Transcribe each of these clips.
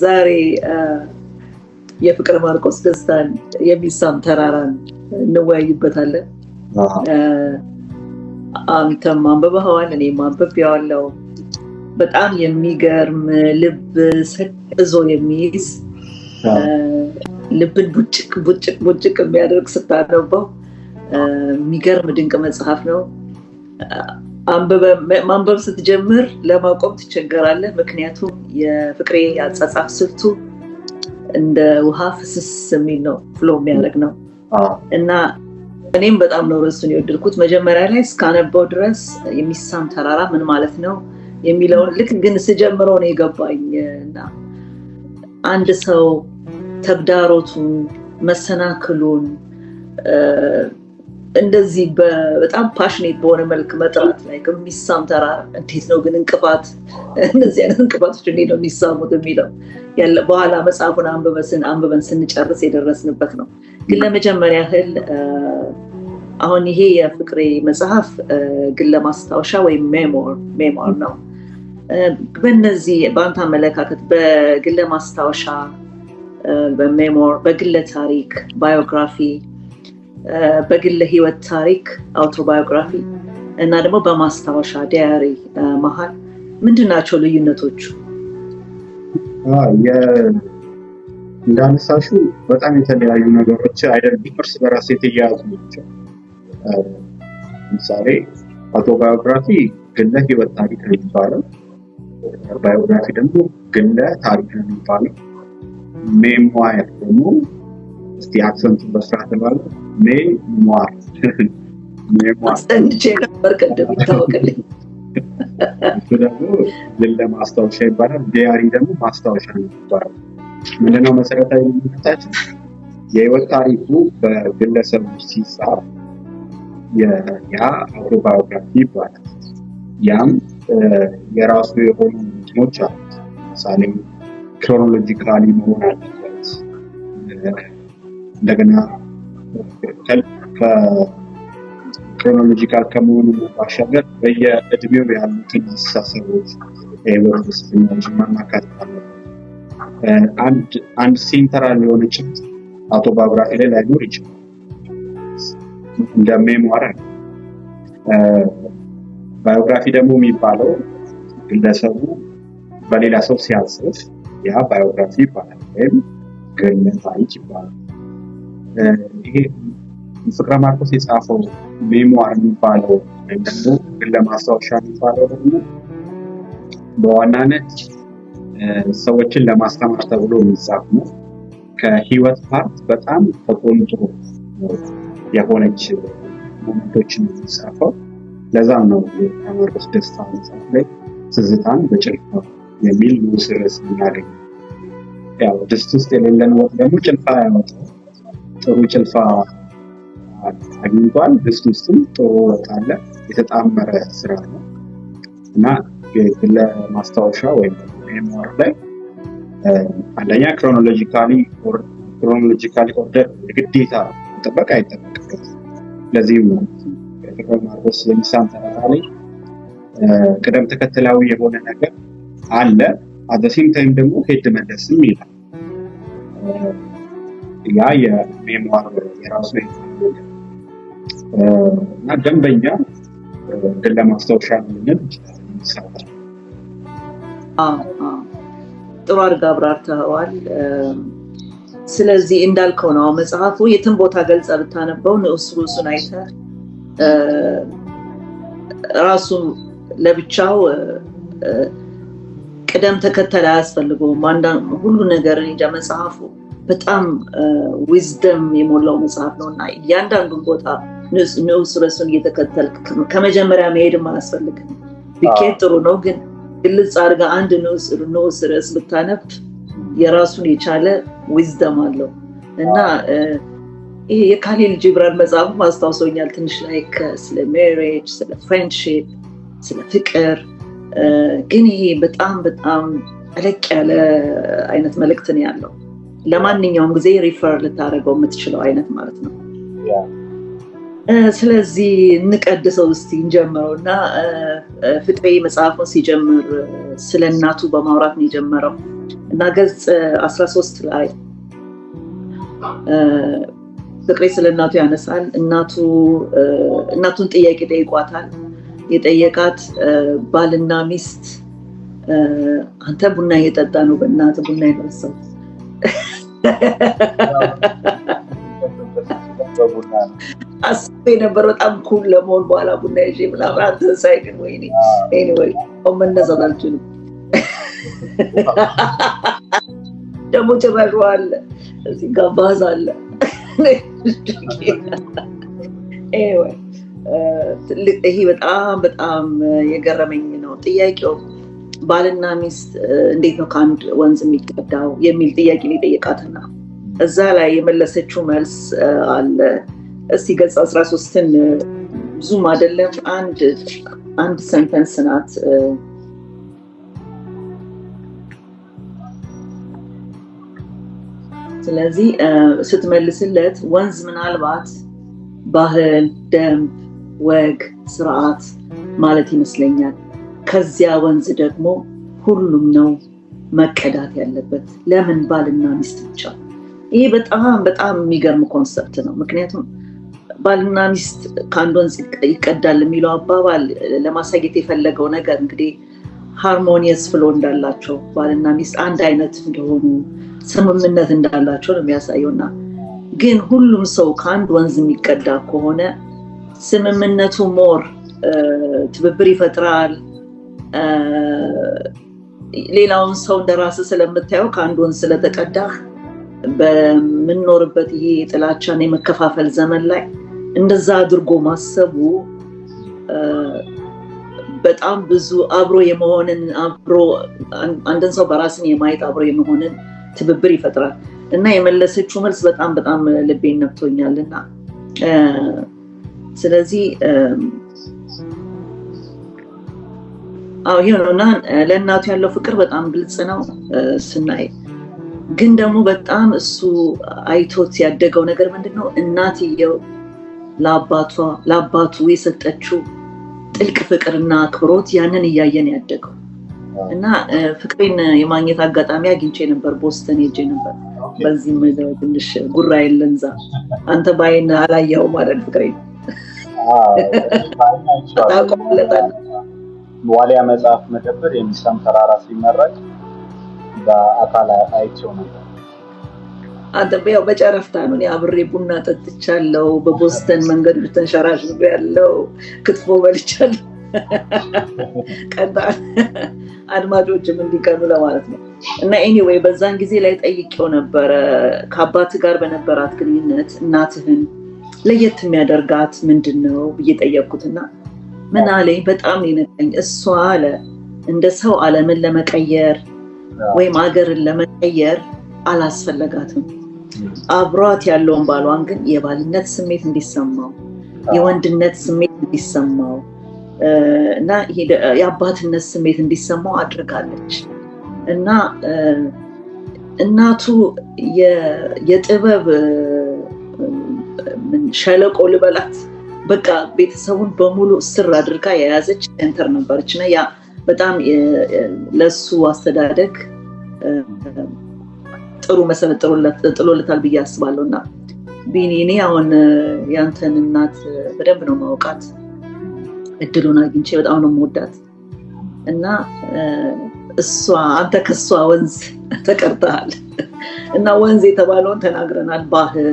ዛሬ የፍቅረ ማርቆስ ደስታን የሚሳም ተራራን እንወያይበታለን። አንተም አንብበኸዋል፣ እኔም አንብቤዋለሁ። በጣም የሚገርም ልብ ሰቅዞ የሚይዝ ልብን ቡጭቅ የሚያደርግ ስታነበው የሚገርም ድንቅ መጽሐፍ ነው። ማንበብ ስትጀምር ለማቆም ትቸገራለህ። ምክንያቱም የፍቅሬ አጻጻፍ ስልቱ እንደ ውሃ ፍስስ የሚል ነው፣ ፍሎ የሚያደርግ ነው እና እኔም በጣም ነው ርዕሱን የወደድኩት። መጀመሪያ ላይ እስካነበው ድረስ የሚሳም ተራራ ምን ማለት ነው የሚለውን ልክ ግን ስጀምረው ነው የገባኝ እና አንድ ሰው ተግዳሮቱን መሰናክሉን እንደዚህ በጣም ፓሽኔት በሆነ መልክ መጥራት ላይ ከሚሳም ተራራ እንዴት ነው ግን እንቅፋት እነዚህ አይነት እንቅፋቶች እንዴት ነው የሚሳሙት የሚለው በኋላ መጽሐፉን አንብበን ስንጨርስ የደረስንበት ነው። ግን ለመጀመሪያ ያህል አሁን ይሄ የፍቅሬ መጽሐፍ ግለ ማስታወሻ ወይም ሜሞር ነው። በእነዚህ በአንተ አመለካከት በግለ ማስታወሻ፣ በሜሞር፣ በግለ ታሪክ ባዮግራፊ፣ በግለ ህይወት ታሪክ አውቶባዮግራፊ እና ደግሞ በማስታወሻ ዲያሪ መሀል ምንድን ናቸው ልዩነቶቹ? እንዳነሳሹ በጣም የተለያዩ ነገሮች አይደሉም፣ እርስ በራስ የተያያዙ ናቸው። ለምሳሌ አውቶባዮግራፊ ግለ ህይወት ታሪክ ነው የሚባለው፣ ባዮግራፊ ደግሞ ግለ ታሪክ ነው የሚባለው። ሜሞር ደግሞ እስቲ አክሰንቱ በስርዓት ባለ ሜሞር አስጠንቼ ነበር ቀደም ይታወቅልኝ። እሱ ደግሞ ግለ ማስታወሻ ይባላል። ዲያሪ ደግሞ ማስታወሻ ነው የሚባለው። ምንድነው መሰረታዊ ልዩነታቸው? የህይወት ታሪኩ በግለሰብ ሲጻፍ ያ አውቶባዮግራፊ ይባላል። ያም የራሱ የሆኑ እንትኖች አሉት። ለምሳሌ ክሮኖሎጂካሊ መሆን አለበት። እንደገና ክሮኖሎጂካል ከመሆኑ ባሻገር በየእድሜው ያሉትን አስተሳሰቦች የህይወት ፍልስፍናዎች ማካተት አለበት። አንድ ሴንተራል የሆነ ጭብጥ አውቶባዮግራፊ ላይ ላይኖር ይችላል፣ እንደ ሜሞር። ባዮግራፊ ደግሞ የሚባለው ግለሰቡ በሌላ ሰው ሲያጽፍ ያ ባዮግራፊ ይባላል ወይም ግለ ታሪክ ይባላል። ይሄ ፍቅረ ማርቆስ የጻፈው ሜሞር የሚባለው ወይም ደግሞ ግለ ማስታወሻ የሚባለው ደግሞ በዋናነት ሰዎችን ለማስተማር ተብሎ የሚጻፍ ነው። ከህይወት ፓርት በጣም ተቆንጥሮ የሆነች ሞመንቶችን የሚጻፈው። ለዛም ነው የማርቆስ ደስታ መጽሐፍ ላይ ትዝታን በጭልፋ የሚል ንዑስ ርዕስ የሚያገኝ። ያው ድስት ውስጥ የሌለን ወጥ ደግሞ ጭልፋ ያወጣል። ጥሩ ጭልፋ አግኝቷል፣ ድስት ውስጥም ጥሩ ወጥ አለ። የተጣመረ ስራ ነው እና ግለ ማስታወሻ ወይም ሜሞር ላይ አንደኛ ክሮኖሎጂካሊ ኦርደር ግዴታ መጠበቅ አይጠበቅበትም። ለዚህም ነው ፍቅረ ማርቆስ የሚሳም ተራራ ላይ ቅደም ተከተላዊ የሆነ ነገር አለ። አደሲም ታይም ደግሞ ሄድ መለስም ይላል። ያ የሜሞር የራሱ እና ደንበኛ ግለ ማስታወሻ ምንል ይሰራል። ጥሩ አድርገህ አብራርተኸዋል። ስለዚህ እንዳልከው ነው መጽሐፉ የትም ቦታ ገልጸ ብታነበው ንዑስ ርዕሱን አይተህ ራሱ ለብቻው ቅደም ተከተል አያስፈልገውም። ሁሉ ነገር እንጃ መጽሐፉ በጣም ዊዝደም የሞላው መጽሐፍ ነውና እያንዳንዱን ቦታ ንዑስ ርዕሱን እየተከተልክ ከመጀመሪያ መሄድም አያስፈልግም። ቢኬት ጥሩ ነው፣ ግን ግልጽ አድርገህ አንድ ንዑስ ርዕስ ብታነብ የራሱን የቻለ ዊዝደም አለው እና ይሄ የካሊል ጂብራን መጽሐፍ ማስታወሶኛል ትንሽ ላይ ስለ ሜሬጅ፣ ስለ ፍሬንድሺፕ፣ ስለ ፍቅር። ግን ይሄ በጣም በጣም ጠለቅ ያለ አይነት መልእክት ነው ያለው። ለማንኛውም ጊዜ ሪፈር ልታደርገው የምትችለው አይነት ማለት ነው። ስለዚህ እንቀድሰው እስቲ እንጀምረው እና ፍቅሬ መጽሐፉን ሲጀምር ስለ እናቱ በማውራት ነው የጀመረው። እና ገጽ 13 ላይ ፍቅሬ ስለ እናቱ ያነሳል። እናቱን ጥያቄ ጠይቋታል። የጠየቃት ባልና ሚስት አንተ ቡና እየጠጣ ነው በእናት ቡና የደረሰው አስቤ ነበር በጣም ኩል ለመሆን በኋላ ቡና ይዤ ምናምን አንተ ሳይ ግን ወይኔ ኤኒዌይ መነሳት አልችልም። ደግሞ ጭራሽ አለ እዚህ ጋር ባዝ አለ። ኤኒዌይ ይሄ በጣም በጣም የገረመኝ ነው። ጥያቄው ባልና ሚስት እንዴት ነው ከአንድ ወንዝ የሚቀዳው የሚል ጥያቄ ነው የጠየቃትና እዛ ላይ የመለሰችው መልስ አለ። እስቲ ገጽ 13ን ብዙም አይደለም አንድ ሰንተንስ ናት። ስለዚህ ስትመልስለት ወንዝ ምናልባት ባህል፣ ደንብ፣ ወግ፣ ስርዓት ማለት ይመስለኛል። ከዚያ ወንዝ ደግሞ ሁሉም ነው መቀዳት ያለበት። ለምን ባልና ሚስት ብቻ? ይሄ በጣም በጣም የሚገርም ኮንሰፕት ነው። ምክንያቱም ባልና ሚስት ከአንድ ወንዝ ይቀዳል የሚለው አባባል ለማሳየት የፈለገው ነገር እንግዲህ ሃርሞኒየስ ፍሎ እንዳላቸው ባልና ሚስት አንድ አይነት እንደሆኑ ስምምነት እንዳላቸው ነው የሚያሳየውና ግን ሁሉም ሰው ከአንድ ወንዝ የሚቀዳ ከሆነ ስምምነቱ ሞር ትብብር ይፈጥራል። ሌላውን ሰው እንደራስ ስለምታየው ከአንድ ወንዝ ስለተቀዳ በምንኖርበት ይሄ የጥላቻና የመከፋፈል ዘመን ላይ እንደዛ አድርጎ ማሰቡ በጣም ብዙ አብሮ የመሆንን አንድን ሰው በራስን የማየት አብሮ የመሆንን ትብብር ይፈጥራል እና የመለሰችው መልስ በጣም በጣም ልቤን ነክቶኛልና ስለዚህ ይሄውና ለእናቱ ያለው ፍቅር በጣም ግልጽ ነው ስናይ። ግን ደግሞ በጣም እሱ አይቶት ያደገው ነገር ምንድነው? እናትየው ለአባቱ የሰጠችው ጥልቅ ፍቅርና አክብሮት ያንን እያየን ያደገው እና ፍቅሬን የማግኘት አጋጣሚ አግኝቼ ነበር። ቦስተን ሄጄ ነበር። በዚህም ትንሽ ጉራ የለንዛ አንተ ባይን አላየኸው ማለት ፍቅሬን ዋሊያ መጽሐፍ መደብር የሚሳም ተራራ ሲመረቅ በአካል አይቼው ነበር። አንተ በያው በጨረፍታ ነው። አብሬ ቡና ጠጥቻለሁ። በቦስተን መንገድ ተንሸራሽሬያለሁ። ክትፎ በልቻለሁ። ቀጣይ አድማጮችም እንዲቀኑ ለማለት ነው። እና ኤኒዌይ በዛን ጊዜ ላይ ጠይቄው ነበር ከአባት ጋር በነበራት ግንኙነት እናትህን ለየት የሚያደርጋት ምንድነው ብዬ ጠየቅኩትና ምን አለኝ? በጣም ይነቀኝ። እሷ አለ እንደ ሰው ዓለምን ለመቀየር ወይም አገርን ለመቀየር አላስፈለጋትም። አብሯት ያለውን ባሏን ግን የባልነት ስሜት እንዲሰማው፣ የወንድነት ስሜት እንዲሰማው እና የአባትነት ስሜት እንዲሰማው አድርጋለች። እና እናቱ የጥበብ ሸለቆ ልበላት በቃ ቤተሰቡን በሙሉ ስር አድርጋ የያዘች ሴንተር ነበረች እና ያ በጣም ለሱ አስተዳደግ ጥሩ መሰረት ጥሎለታል ብዬ አስባለሁና ቢኒ አሁን ያንተን እናት በደንብ ነው ማውቃት። እድሉን አግኝቼ በጣም ነው የምወዳት እና አንተ ከሷ ወንዝ ተቀርተሃል እና ወንዝ የተባለውን ተናግረናል። ባህል፣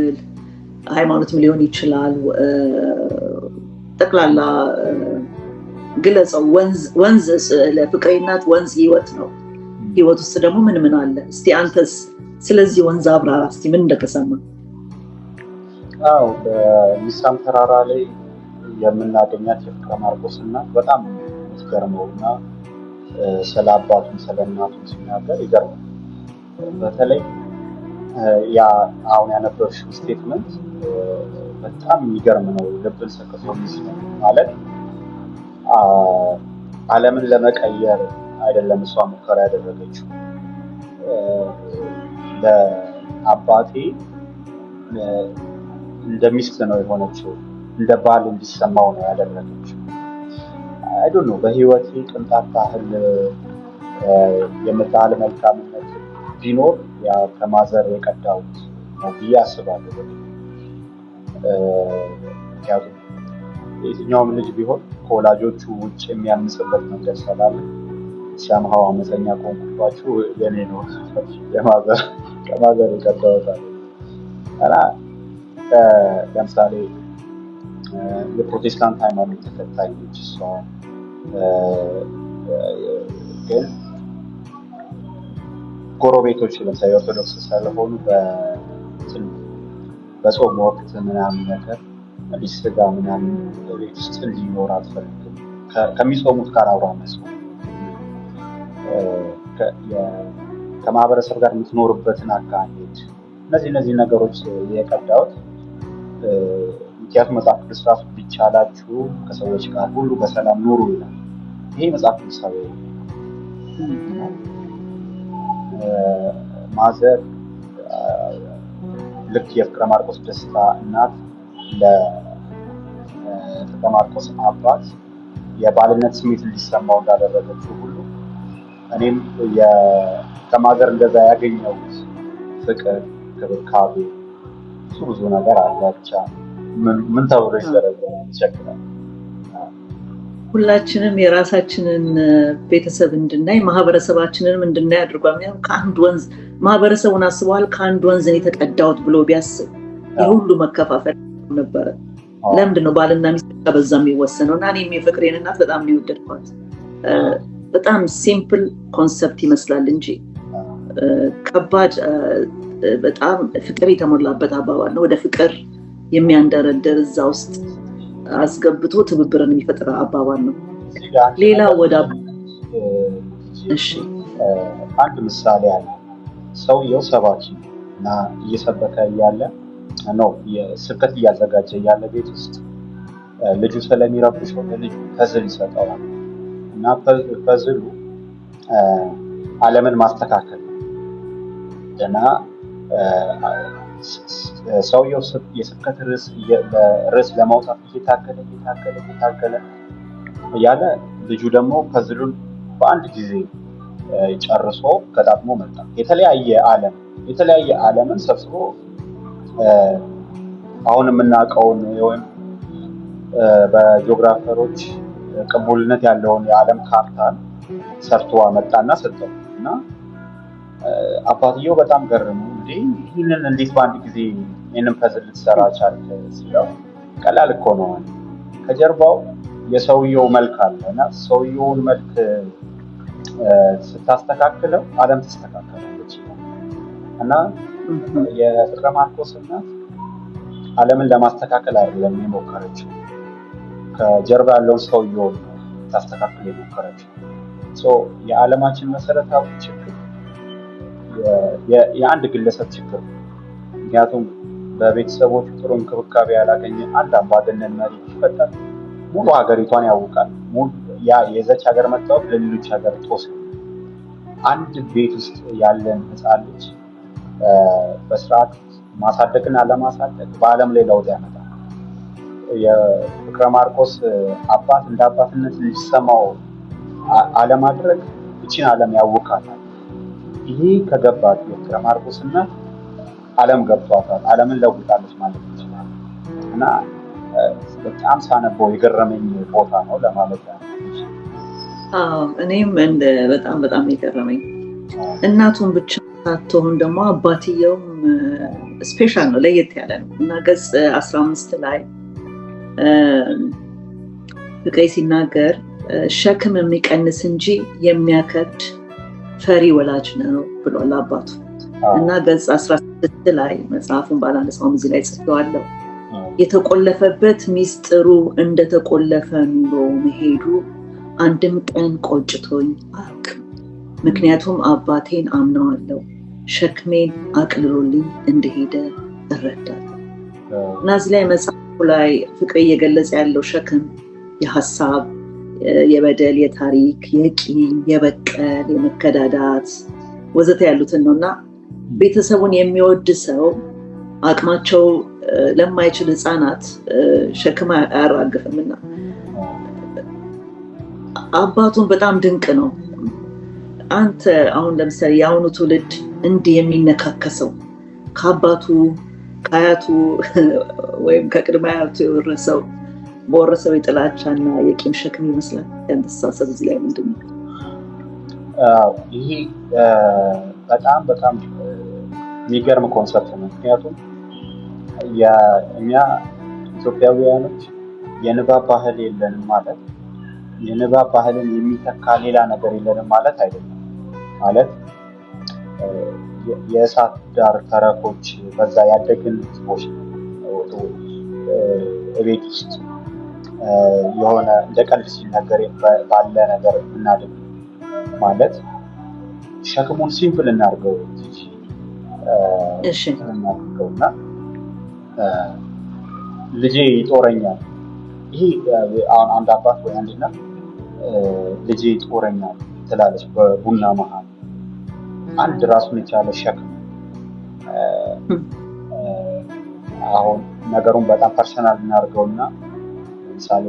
ሃይማኖትም ሊሆን ይችላል። ጠቅላላ ግለጸው። ወንዝ ለፍቅሬ እናት ወንዝ ህይወት ነው። ህይወት ውስጥ ደግሞ ምን አለ? እስቲ አንተስ ስለዚህ ወንዝ አብራራ እስቲ ምን እንደተሰማ። በሚሳም ተራራ ላይ የምናገኛት የፍቅረ ማርቆስ እናት በጣም የምትገርመውና ስለ አባቱም ስለ እናቱም ሲናገር ይገርማል። በተለይ ያ አሁን ያነበብሽው ስቴትመንት በጣም የሚገርም ነው። ልብን ሰቅዞ ማለት ዓለምን ለመቀየር አይደለም እሷ ሙከራ ያደረገችው። ለአባቴ እንደ ሚስት ነው የሆነችው፣ እንደ ባል እንዲሰማው ነው ያደረገችው። አይ ዶንት ኖ በህይወቴ ቅንጣት ታህል የምታህል መልካምነት ቢኖር ያ ከማዘር የቀዳሁት ነው ብዬ አስባለሁ። ምክንያቱም የትኛውም ልጅ ቢሆን ከወላጆቹ ውጭ የሚያምጽበት መንገድ ስላለ ሲያምሃው አመፀኛ ከሆንኩባችሁ የኔ ነው ከማዘር የቀዳሁት አለ እና ለምሳሌ የፕሮቴስታንት ሃይማኖት ተከታዮች ሲሆን ግን ጎረቤቶች ለምሳሌ ኦርቶዶክስ ስለሆኑ በጾም ወቅት ምናምን ነገር ሊስጋ ምናምን ቤት ውስጥ እንዲኖር አትፈልግም። ከሚጾሙት ጋር አብራ መስሎ ከማህበረሰብ ጋር የምትኖርበትን አካሄድ እነዚህ ነገሮች የቀዳሁት ምክንያቱም መጽሐፍ ቅዱስ ራሱ ቢቻላችሁ ከሰዎች ጋር ሁሉ በሰላም ኑሩ ይላል። ይሄ መጽሐፍ ቅዱሳዊ ማዘር ልክ የፍቅረ ማርቆስ ደስታ እናት ለፍቅረ ማርቆስ አባት የባልነት ስሜት እንዲሰማው እንዳደረገችው ሁሉ እኔም ከማዘር እንደዛ ያገኘሁት ፍቅር፣ ክብካቤ ብዙ ነገር አለ። ብቻ ምን ተብሎ ይቸግራል። ሁላችንም የራሳችንን ቤተሰብ እንድናይ ማህበረሰባችንንም እንድናይ አድርጓል። ከአንድ ወንዝ ማህበረሰቡን አስበዋል። ከአንድ ወንዝ የተቀዳሁት ብሎ ቢያስብ የሁሉ መከፋፈል ነበረ። ለምንድን ነው ባልና ሚስት በዛ የሚወሰነው? እና እኔም የፍቅሬን እናት በጣም ነው የወደድኳት። በጣም ሲምፕል ኮንሰፕት ይመስላል እንጂ ከባድ በጣም ፍቅር የተሞላበት አባባል ነው። ወደ ፍቅር የሚያንደረደር እዛ ውስጥ አስገብቶ ትብብርን የሚፈጥር አባባል ነው። ሌላ ወደ አንድ ምሳሌ አለ። ሰውየው ሰባኪ እና እየሰበከ እያለ ነው ስብከት እያዘጋጀ እያለ ቤት ውስጥ ልጁ ስለሚረብሸው ለልጁ ፐዝል ይሰጠዋል እና ፐዝሉ ዓለምን ማስተካከል እና ሰውየው የስብከት ርዕስ ለማውጣት እየታገለ እያለ ልጁ ደግሞ ፐዝሉን በአንድ ጊዜ ጨርሶ ገጣጥሞ መጣ። የተለያየ ዓለምን ሰብስቦ አሁን የምናውቀውን ወይም በጂኦግራፈሮች ቅቡልነት ያለውን የዓለም ካርታን ሰርቶ አመጣና ሰጠው እና አባትየው በጣም ገረሙ። ይህንን እንዴት በአንድ ጊዜ ይህንን ፐዝል ልትሰራ ቻልክ ሲለው ቀላል እኮ ነው፣ ከጀርባው የሰውየው መልክ አለ እና ሰውየውን መልክ ስታስተካክለው ዓለም ትስተካከላለች እና የፍቅረ ማርቆስ እናት ዓለምን ለማስተካከል አይደለም የሞከረችው፣ ከጀርባ ያለውን ሰውየውን ታስተካክል የሞከረችው። የዓለማችን መሰረታዊ ችግር የአንድ ግለሰብ ችግር ነው። ምክንያቱም በቤተሰቦቹ ጥሩ እንክብካቤ ያላገኘ አንድ አምባገነን መሪ ቢፈጠር ሙሉ ሀገሪቷን ያውቃል። የዘች ሀገር መታወቅ ለሌሎች ሀገር ጦስ ነው። አንድ ቤት ውስጥ ያለን ሕፃን ልጅ በስርዓት ማሳደግና ለማሳደግ በዓለም ላይ ለውጥ ያመጣል። የፍቅረ ማርቆስ አባት እንደ አባትነት ሊሰማው አለማድረግ እቺን ዓለም ያውቃታል። ይሄ ከገባት የፍቅረ ማርቆስ እናት ዓለም ገብቷታል፣ ዓለምን ለውጣለች ማለት ይችላል እና በጣም ሳነበው የገረመኝ ቦታ ነው ለማለት ነው። እኔም በጣም የገረመኝ እናቱን ብቻ ሳትሆን ደግሞ አባትየውም ስፔሻል ነው፣ ለየት ያለ ነው እና ገጽ 15 ላይ ፍቅሬ ሲናገር ሸክም የሚቀንስ እንጂ የሚያከብድ ፈሪ ወላጅ ነው ብሏል አባቱ እና ገጽ 16 ላይ መጽሐፉን ባላነሳውም እዚህ ላይ ጽፌዋለሁ። የተቆለፈበት ሚስጥሩ እንደተቆለፈ ኑሮ መሄዱ አንድም ቀን ቆጭቶኝ አያውቅም። ምክንያቱም አባቴን አምነዋለሁ፣ ሸክሜን አቅልሎልኝ እንደሄደ እረዳለሁ። እና እዚህ ላይ መጽሐፉ ላይ ፍቅሬ እየገለጸ ያለው ሸክም የሀሳብ፣ የበደል፣ የታሪክ፣ የቂም፣ የበቀል፣ የመከዳዳት ወዘተ ያሉትን ነው እና ቤተሰቡን የሚወድ ሰው አቅማቸው ለማይችል ህፃናት ሸክም አያራግፍምና አባቱን በጣም ድንቅ ነው። አንተ አሁን ለምሳሌ የአሁኑ ትውልድ እንዲህ የሚነካከሰው ከአባቱ ከአያቱ ወይም ከቅድመ አያቱ በወረሰው የጥላቻና የቂም ሸክም ይመስላል። ያንተ አስተሳሰብ እዚህ ላይ ምንድን ነው? ይሄ በጣም በጣም የሚገርም ኮንሰፕት ነው። ምክንያቱም እኛ ኢትዮጵያውያኖች የንባብ ባህል የለንም ማለት የንባብ ባህልን የሚተካ ሌላ ነገር የለንም ማለት አይደለም። ማለት የእሳት ዳር ተረኮች በዛ ያደግን ህዝቦች ቤት ውስጥ የሆነ እንደ ቀልድ ሲነገር ባለ ነገር እናድግ ማለት ሸክሙን ሲምፕል እናድርገው እናድርገውና ልጄ ይጦረኛል። ይሄ አሁን አንድ አባት ወይ አንድ እናት ልጄ ይጦረኛል ትላለች በቡና መሀል። አንድ ራሱን የቻለ ሸክም። አሁን ነገሩን በጣም ፐርሰናል እናድርገውና ለምሳሌ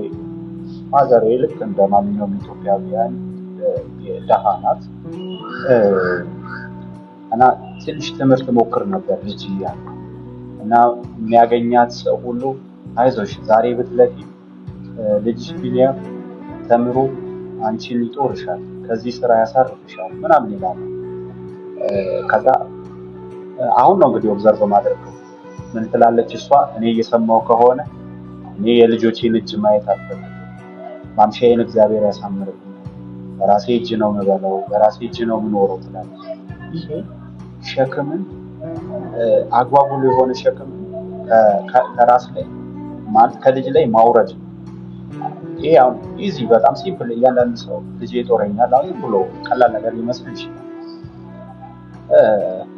ማዘሬ ልክ እንደ ማንኛውም ኢትዮጵያውያን ደሃ ናት እና ትንሽ ትምህርት ሞክር ነበር ልጅ እያለ እና የሚያገኛት ሰው ሁሉ አይዞሽ ዛሬ ብትለፊ ልጅ ቢኒያም ተምሮ አንቺን ይጦርሻል፣ ከዚህ ስራ ያሳርፍሻል ምናምን ይላል። ከዛ አሁን ነው እንግዲህ ኦብዘርቭ ማድረገው ምን ትላለች እሷ፣ እኔ እየሰማው ከሆነ እኔ የልጆቼን እጅ ማየት አልፈልግም፣ ማምሻዬን እግዚአብሔር ያሳምርልኝ፣ በራሴ እጅ ነው የምበላው፣ በራሴ እጅ ነው የምኖረው ትላለች። ይሄ ሸክምን አጓጉል የሆነ ሸክም ከራስ ላይ ማለት ከልጅ ላይ ማውረድ ነው። ይሄ አሁን ኢዚ በጣም ሲምፕል፣ እያንዳንዱ ሰው ልጅ ይጦረኛል አሁን ብሎ ቀላል ነገር ሊመስል ይችላል።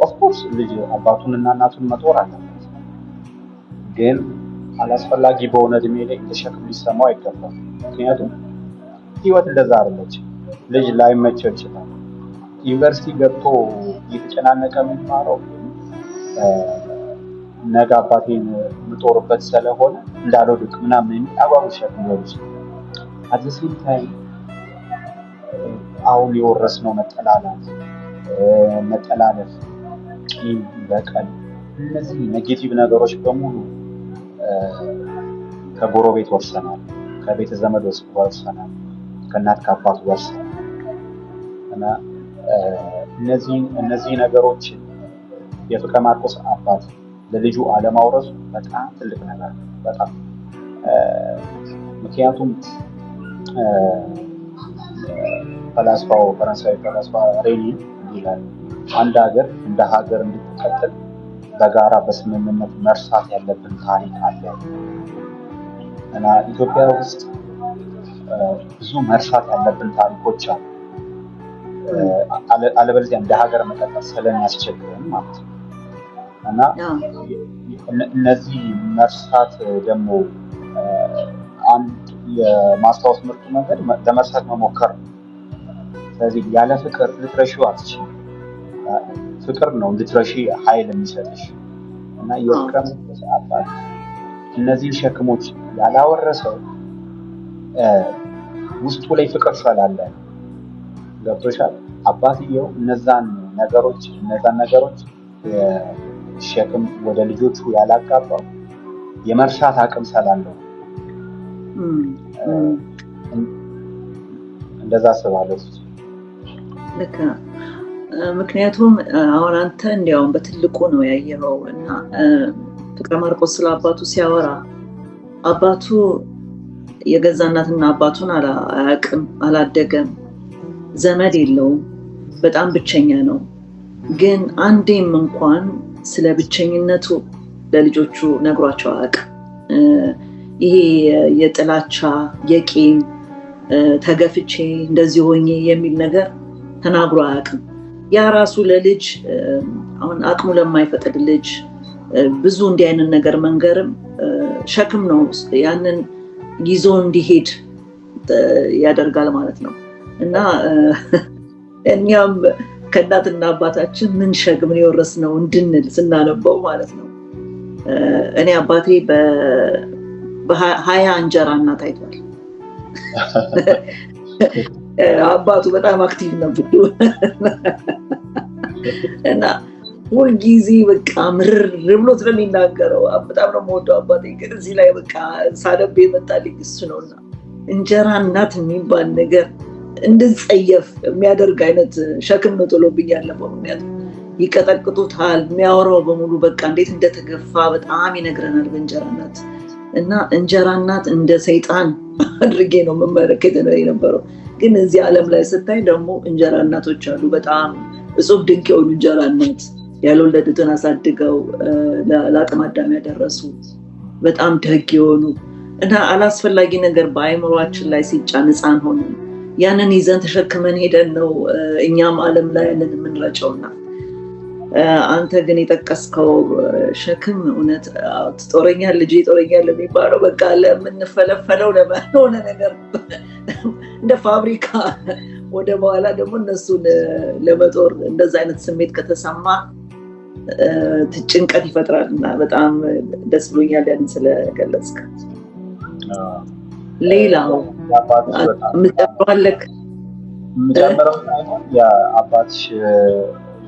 ኦፍኮርስ ልጅ አባቱንና እናቱን መጦር አለበት፣ ግን አላስፈላጊ በሆነ እድሜ ላይ እንደ ሸክም ሊሰማው አይገባም። ምክንያቱም ህይወት እንደዛ አይደለች። ልጅ ላይመቸው ይችላል። ዩኒቨርሲቲ ገብቶ እየተጨናነቀ የሚማረው ነገ አባቴን የምጦርበት ስለሆነ እንዳልወድቅ ምናምን የሚል አጓጉል ሸክም ሊሆን ይችላል። አት ዘ ሴም ታይም አሁን የወረስነው መጠላላት፣ መጠላለፍ፣ ቂም፣ በቀል፣ እነዚህ ኔጌቲቭ ነገሮች በሙሉ ከጎረቤት ወርሰናል፣ ከቤተ ዘመድ ወርሰናል፣ ከእናት ከአባት ወርሰናል እና እነዚህ ነገሮች የፍቅረ ማርቆስ አባት ለልጁ አለማውረሱ በጣም ትልቅ ነገር ነው። በጣም ምክንያቱም ፈላስፋው ፈረንሳዊ ፈላስፋ ሬኒ ይላል አንድ ሀገር እንደ ሀገር እንድትቀጥል በጋራ በስምምነት መርሳት ያለብን ታሪክ አለ እና ኢትዮጵያ ውስጥ ብዙ መርሳት ያለብን ታሪኮች አሉ። አለበለዚያ እንደ ሀገር መቀጠል ስለሚያስቸግረን ማለት ነው እና እነዚህ መርሳት ደግሞ አንድ የማስታወስ ምርጡ መንገድ ለመርሳት መሞከር ነው። ስለዚህ ያለ ፍቅር ልትረሺው አትችልም። ፍቅር ነው እንድትረሺ ኃይል የሚሰጥሽ እና የፍቅር አባት እነዚህን ሸክሞች ያላወረሰው ውስጡ ላይ ፍቅር ስላለ ገብቶሻል። አባትየው እነዛን ነገሮች ሸክም ወደ ልጆቹ ያላጋባው የመርሳት አቅም ስላለው እንደዛ አስባለሁ። ልክ ነው። ምክንያቱም አሁን አንተ እንዲያውም በትልቁ ነው ያየኸው እና ፍቅረ ማርቆስ ስለ አባቱ ሲያወራ አባቱ የገዛ እናትና አባቱን አያውቅም፣ አላደገም፣ ዘመድ የለውም፣ በጣም ብቸኛ ነው። ግን አንዴም እንኳን ስለ ብቸኝነቱ ለልጆቹ ነግሯቸው አያውቅም። ይሄ የጥላቻ የቂም ተገፍቼ እንደዚህ ሆኜ የሚል ነገር ተናግሮ አያውቅም። ያ ራሱ ለልጅ አሁን አቅሙ ለማይፈቅድ ልጅ ብዙ እንዲህ አይነት ነገር መንገርም ሸክም ነው። ያንን ይዞ እንዲሄድ ያደርጋል ማለት ነው እና እኛም ከእናትና አባታችን ምን ሸክምን የወረስነው እንድንል ስናነበው ማለት ነው። እኔ አባቴ በ20 እንጀራ እናት አይቷል አባቱ በጣም አክቲቭ ነበሩ እና ሁልጊዜ በቃ ምርር ብሎ ስለሚናገረው በጣም ነው የምወደው አባቴ። ግን እዚህ ላይ በቃ ሳነብ የመጣልኝ እሱ ነውና እንጀራ እናት የሚባል ነገር እንድጸየፍ የሚያደርግ አይነት ሸክም ነው ጥሎብኝ ያለፈው። ምክንያቱም ይቀጠቅጡታል፣ የሚያወራው በሙሉ በቃ እንዴት እንደተገፋ በጣም ይነግረናል በእንጀራ እናት። እና እንጀራ እናት እንደ ሰይጣን አድርጌ ነው መመለከት የነበረው። ግን እዚህ ዓለም ላይ ስታይ ደግሞ እንጀራ እናቶች አሉ፣ በጣም እጹብ ድንቅ የሆኑ እንጀራ እናት ያልወለዱትን አሳድገው ለአቅመ አዳም ያደረሱ በጣም ደግ የሆኑ እና አላስፈላጊ ነገር በአይምሯችን ላይ ሲጫን ሕፃን ሆነን ያንን ይዘን ተሸክመን ሄደን ነው እኛም ዓለም ላይ ያንን የምንረጨውና አንተ ግን የጠቀስከው ሸክም እውነት ትጦረኛል ልጅ ይጦረኛል የሚባለው በቃ ለምንፈለፈለው ለሆነ ነገር እንደ ፋብሪካ ወደ በኋላ ደግሞ እነሱን ለመጦር እንደዛ አይነት ስሜት ከተሰማ ጭንቀት ይፈጥራል እና በጣም ደስ ብሎኛል ያንን ስለገለጽክ። ሌላው ምጠባለክ ምጨምረው የአባትሽ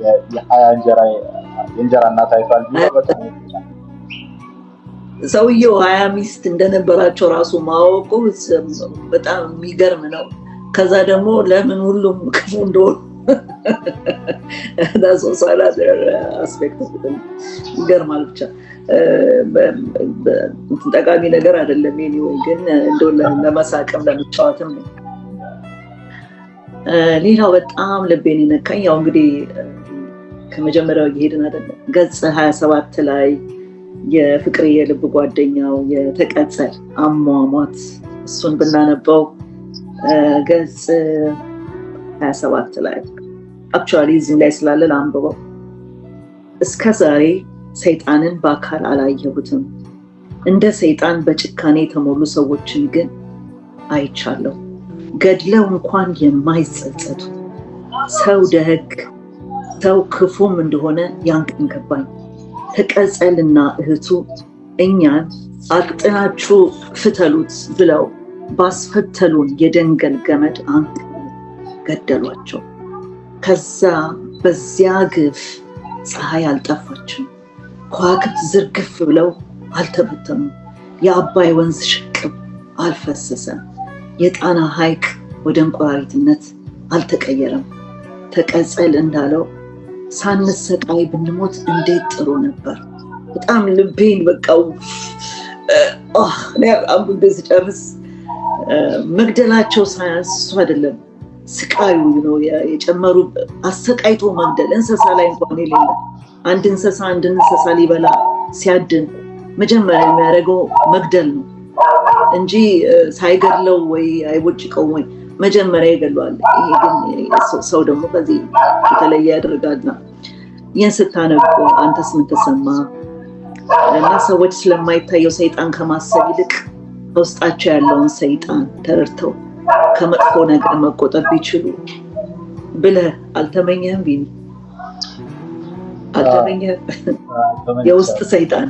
የእንጀራ እናት አይቷል በጣም ሰውየው 20 ሚስት እንደነበራቸው ራሱ ማወቁ በጣም የሚገርም ነው። ከዛ ደግሞ ለምን ሁሉም ክፉ እንደሆኑ አስፔክት ይገርማል። ብቻ ጠቃሚ ነገር አይደለም። ኤኒዌይ ግን እንደው ለመሳቅም ለመጫወትም ነው። ሌላው በጣም ልቤን የነካኝ ያው እንግዲህ ከመጀመሪያው እየሄድን አይደለም፣ ገጽ 27 ላይ የፍቅር የልብ ጓደኛው የተቀጸል አሟሟት እሱን ብናነበው ገጽ 27 ላይ አክቹዋሊ እዚህ ላይ ስላለ አንብበው። እስከ ዛሬ ሰይጣንን በአካል አላየሁትም፣ እንደ ሰይጣን በጭካኔ የተሞሉ ሰዎችን ግን አይቻለሁ። ገድለው እንኳን የማይጸጸቱ ሰው ደግ ሰው ክፉም እንደሆነ ያን ቀን ገባኝ። ተቀጸልና እህቱ እኛን አቅጥናችሁ ፍተሉት ብለው ባስፈተሉን የደንገል ገመድ አንቀው ገደሏቸው። ከዛ በዚያ ግፍ ፀሐይ አልጠፋችም፣ ከዋክብት ዝርግፍ ብለው አልተበተኑም፣ የአባይ ወንዝ ሽቅብ አልፈሰሰም፣ የጣና ሐይቅ ወደ እንቁራሪትነት አልተቀየረም። ተቀጸል እንዳለው ሳንሰቃይ ብንሞት እንዴት ጥሩ ነበር። በጣም ልቤን በቃው አንብቤ ስጨርስ መግደላቸው ሳያንስ እሱ አይደለም ስቃዩ ነው የጨመሩ። አሰቃይቶ መግደል እንስሳ ላይ እንኳን የሌለ አንድ እንስሳ ሊበላ ሲያድን መጀመሪያ የሚያደርገው መግደል ነው እንጂ ሳይገድለው ወይ አይቦጭቀው ወይ መጀመሪያ ይገድለዋል። ይሄ ግን ሰው ደግሞ ከዚህ የተለየ ያደርጋልና ይህን ስታነብ አንተስ ምን ተሰማ? እና ሰዎች ስለማይታየው ሰይጣን ከማሰብ ይልቅ በውስጣቸው ያለውን ሰይጣን ተረድተው ከመጥፎ ነገር መቆጠብ ቢችሉ ብለህ አልተመኘህም? ቢኒ አልተመኘህም? የውስጥ ሰይጣን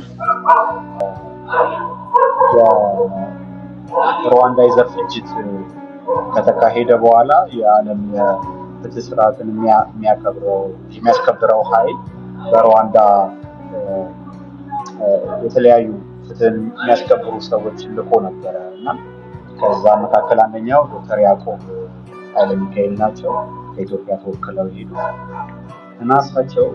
ሩዋንዳ የዘር ፍጅት ከተካሄደ በኋላ የዓለም ፍትህ ስርዓትን የሚያስከብረው ኃይል በሩዋንዳ የተለያዩ ፍትህን የሚያስከብሩ ሰዎችን ልኮ ነበረ እና ከዛ መካከል አንደኛው ዶክተር ያዕቆብ ኃይለ ሚካኤል ናቸው። ከኢትዮጵያ ተወክለው ሄዱ እና እሳቸው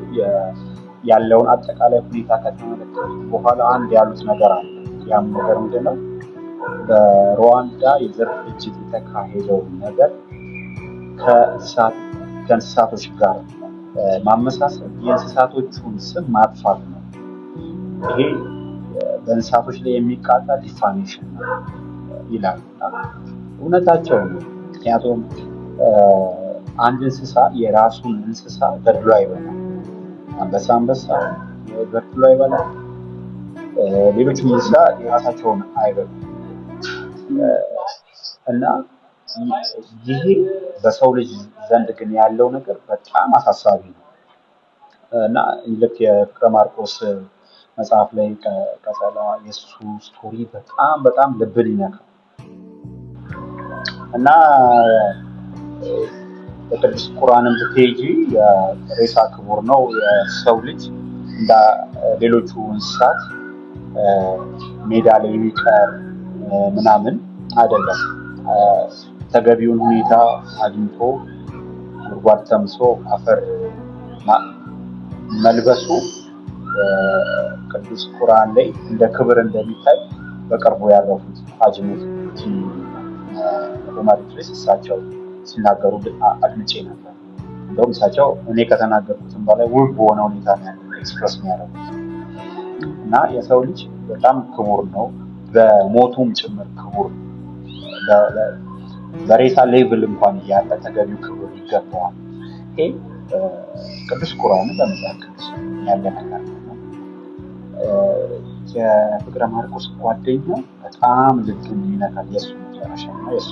ያለውን አጠቃላይ ሁኔታ ከተመለከቱ በኋላ አንድ ያሉት ነገር አለ። ያም ነገር ምንድነው? በሩዋንዳ የዘር ፍጅት የተካሄደው ነገር ከእንስሳቶች ጋር ማመሳሰል የእንስሳቶቹን ስም ማጥፋት ነው። ይሄ በእንስሳቶች ላይ የሚቃጣ ዲፋሜሽን ነው ይላሉ። እውነታቸው ነው። ምክንያቱም አንድ እንስሳ የራሱን እንስሳ ገድሎ አይበላም። አንበሳ ገድሎ አይበላም። ሌሎችም እንስሳ የራሳቸውን አይበሉም። እና ይሄ በሰው ልጅ ዘንድ ግን ያለው ነገር በጣም አሳሳቢ ነው እና ልክ የፍቅረ ማርቆስ መጽሐፍ ላይ ቀጸላ የሱ ስቶሪ በጣም ልብን ይነካል እና በቅዱስ ቁርአንም ብትሄጂ ሬሳ ክቡር ነው። የሰው ልጅ እንደ ሌሎቹ እንስሳት ሜዳ ላይ የሚቀር ምናምን አይደለም። ተገቢውን ሁኔታ አግኝቶ ጉድጓድ ተምሶ አፈር መልበሱ ቅዱስ ቁርአን ላይ እንደ ክብር እንደሚታይ በቅርቡ ያረፉት ሐጂ ሙፍቲ ዑመር ኢድሪስ እሳቸው ሲናገሩ አድምጬ ነበር። እንደውም እሳቸው እኔ ከተናገርኩትም በላይ ውብ በሆነ ሁኔታ ነው ኤክስፕረስ የሚያደርጉት እና የሰው ልጅ በጣም ክቡር ነው፣ በሞቱም ጭምር ክቡር ነው። በሬሳ ሌቭል እንኳን እያለ ተገቢው ክብር ይገባዋል። ይሄ ቅዱስ ቁርአንን በመጽሐፍ ቅዱስ ያለ ነገር ነው። የፍቅረ ማርቆስ ጓደኛ በጣም ልብ የሚነካል የእሱ መጨረሻና የእሱ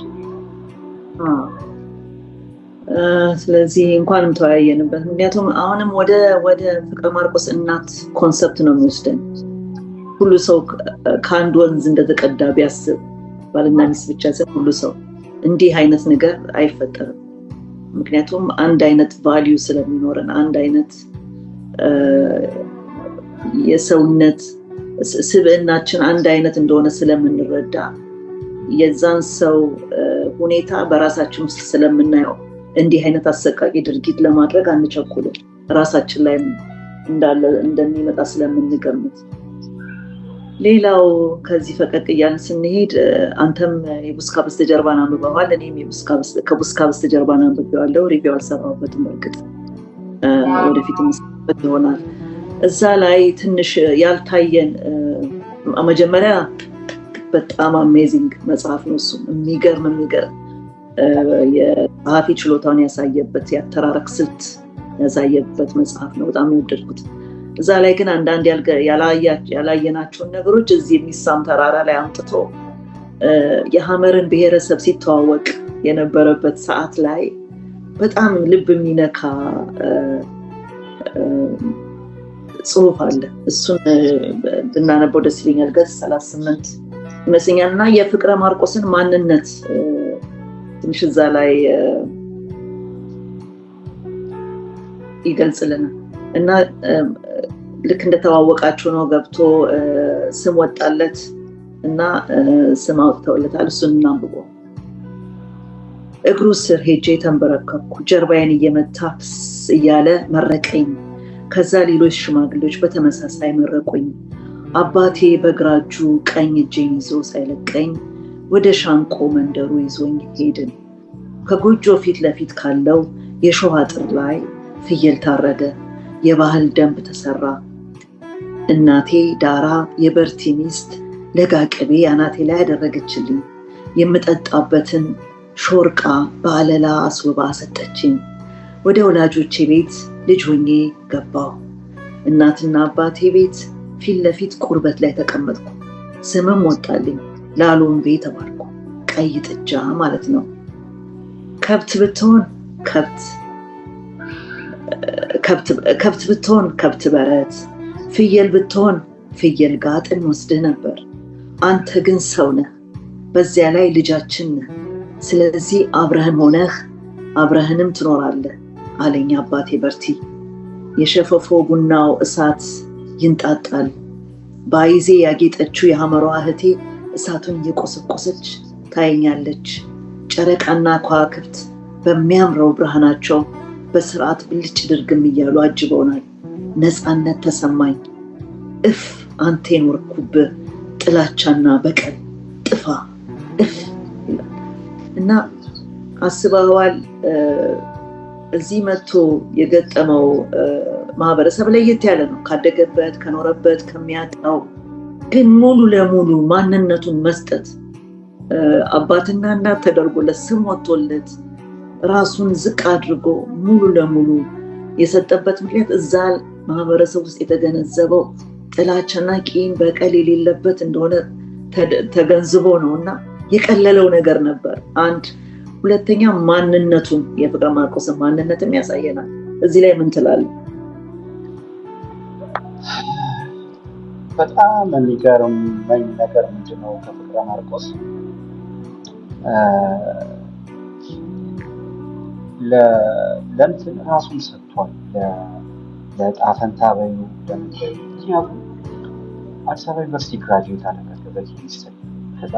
ስለዚህ እንኳንም ተወያየንበት። ምክንያቱም አሁንም ወደ ፍቅረ ማርቆስ እናት ኮንሰፕት ነው የሚወስደን። ሁሉ ሰው ከአንድ ወንዝ እንደተቀዳ ቢያስብ ባልና ሚስት ብቻ ሳይሆን ሁሉ ሰው እንዲህ አይነት ነገር አይፈጠርም። ምክንያቱም አንድ አይነት ቫልዩ ስለሚኖረን፣ አንድ አይነት የሰውነት ስብዕናችን አንድ አይነት እንደሆነ ስለምንረዳ የዛን ሰው ሁኔታ በራሳችን ውስጥ ስለምናየው እንዲህ አይነት አሰቃቂ ድርጊት ለማድረግ አንቸኩልም። ራሳችን ላይ እንዳለ እንደሚመጣ ስለምንገምት። ሌላው ከዚህ ፈቀቅ እያልን ስንሄድ አንተም የቡስካ በስተጀርባን አንብበዋል፣ እኔም ከቡስካ በስተጀርባን አንብቤዋለሁ። ሪቪው አልሰራሁበትም። በእርግጥ ወደፊት መስራት ይሆናል። እዛ ላይ ትንሽ ያልታየን መጀመሪያ በጣም አሜዚንግ መጽሐፍ ነው። እሱም የሚገርም የጸሐፊ ችሎታውን ያሳየበት የአተራረክ ስልት ያሳየበት መጽሐፍ ነው። በጣም የወደድኩት። እዛ ላይ ግን አንዳንድ ያላየናቸውን ነገሮች እዚህ የሚሳም ተራራ ላይ አምጥቶ የሐመርን ብሔረሰብ ሲተዋወቅ የነበረበት ሰዓት ላይ በጣም ልብ የሚነካ ጽሑፍ አለ። እሱን ብናነበው ደስ ይለኛል። ገጽ 38 ይመስለኛል እና የፍቅረ ማርቆስን ማንነት ትንሽ እዛ ላይ ይገልጽልናል እና ልክ እንደተዋወቃችሁ ነው ገብቶ ስም ወጣለት እና ስም አውጥተውለታል። እሱን እናንብቦ። እግሩ ስር ሄጄ ተንበረከኩ። ጀርባዬን እየመታ ፍስ እያለ መረቀኝ። ከዛ ሌሎች ሽማግሌዎች በተመሳሳይ መረቁኝ። አባቴ በግራ እጁ ቀኝ እጄን ይዞ ሳይለቀኝ ወደ ሻንቆ መንደሩ ይዞኝ ሄድን። ከጎጆ ፊት ለፊት ካለው የሾህ አጥር ላይ ፍየል ታረደ። የባህል ደንብ ተሰራ። እናቴ ዳራ የበርቲ ሚስት ለጋ ቅቤ አናቴ ላይ ያደረገችልኝ። የምጠጣበትን ሾርቃ በአለላ አስውባ ሰጠችኝ። ወደ ወላጆቼ ቤት ልጅ ሆኜ ገባሁ። እናትና አባቴ ቤት ፊት ለፊት ቁርበት ላይ ተቀመጥኩ። ስምም ወጣልኝ። ላሎንቤ ተባልኩ። ቀይ ጥጃ ማለት ነው። ከብት ብትሆን ከብት ብትሆን ከብት በረት፣ ፍየል ብትሆን ፍየል ጋጥ እንወስድህ ነበር። አንተ ግን ሰው ነህ፣ በዚያ ላይ ልጃችን ነህ። ስለዚህ አብረህን ሆነህ አብረህንም ትኖራለህ አለኝ አባቴ በርቲ። የሸፈፎ ቡናው እሳት ይንጣጣል። በአይዜ ያጌጠችው የሐመሯ እህቴ እሳቱን እየቆሰቆሰች ታየኛለች። ጨረቃና ከዋክብት በሚያምረው ብርሃናቸው በስርዓት ብልጭ ድርግም እያሉ አጅበውናል። ነፃነት ተሰማኝ። እፍ አንተ የኖርኩብህ ጥላቻና በቀል ጥፋ እፍ ይላል እና አስበዋል። እዚህ መጥቶ የገጠመው ማህበረሰብ ለየት ያለ ነው። ካደገበት፣ ከኖረበት፣ ከሚያውቀው ግን ሙሉ ለሙሉ ማንነቱን መስጠት አባትና እናት ተደርጎለት ስም ወጥቶለት ራሱን ዝቅ አድርጎ ሙሉ ለሙሉ የሰጠበት ምክንያት እዛ ማህበረሰብ ውስጥ የተገነዘበው ጥላቻና ቂም በቀል የሌለበት እንደሆነ ተገንዝቦ ነው እና የቀለለው ነገር ነበር። አንድ ሁለተኛ ማንነቱን የፍቅረ ማርቆስን ማንነትም ያሳየናል። እዚህ ላይ ምን ትላለህ? በጣም የሚገርመኝ ነገር ምንድነው ከፍቅረ ማርቆስ ለእንትን ራሱን ሰጥቷል ለጣፈንታ በዩ ለምንድን ምክንያቱም አዲስ አበባ ዩኒቨርሲቲ ግራጁዌት አደረገ በኬሚስትሪ። ከዛ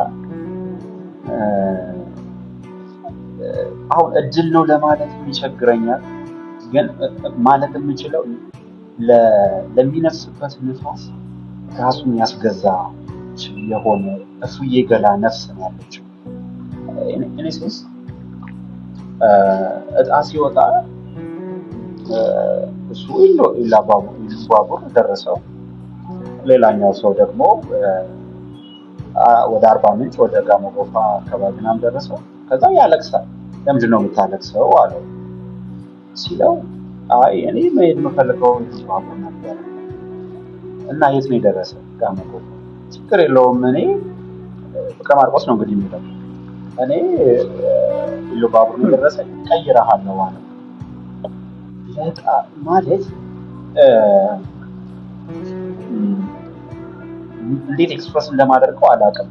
አሁን እድል ነው ለማለት ይቸግረኛል፣ ግን ማለት የምችለው ለሚነፍስበት ንፋስ ራሱን ያስገዛ የሆነ እፉዬ ገላ ነፍስ ነው ያለችው። እኔ ሴስ እጣ ሲወጣ እሱ ኢሉባቡር ደረሰው። ሌላኛው ሰው ደግሞ ወደ አርባ ምንጭ ወደ ጋሞ ጎፋ አካባቢ ምናምን ደረሰው። ከዛ ያለቅሳል። ለምንድን ነው የምታለቅሰው አለው ሲለው አይ እኔ መሄድ የምፈልገው ኢሉባቡር ነበር እና የት ነው የደረሰው? ጋሞ ጎፋ። ችግር የለውም እኔ ፍቅረ ማርቆስ ነው እንግዲህ የሚለው እኔ ኢሉባቡር ነው የደረሰኝ ቀይረሃለሁ ማለት ማለት እንዴት ኤክስፕረስ እንደማደርገው አላውቅም።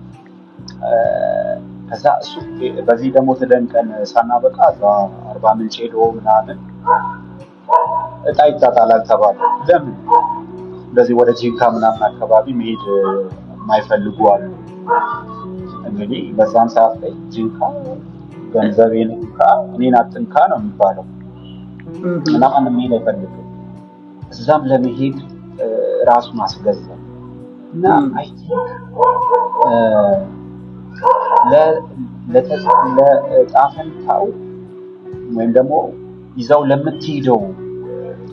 ከዛ እሱ በዚህ ደግሞ ተደንቀን ሳናበቃ እዛ አርባ ምንጭ ሄዶ ምናምን እጣ ይጣጣላል ተባለ። ለምን እንደዚህ ወደ ጂንካ ምናምን አካባቢ መሄድ የማይፈልጉ አሉ። እንግዲህ በዛም ሰዓት ላይ ጂንካ ገንዘቤን እንካ እኔን አትንካ ነው የሚባለው እና ማንም መሄድ አይፈልግም። እዛም ለመሄድ ራሱን አስገዛ እና አይ ለጣፈንታው ወይም ደግሞ ይዛው ለምትሄደው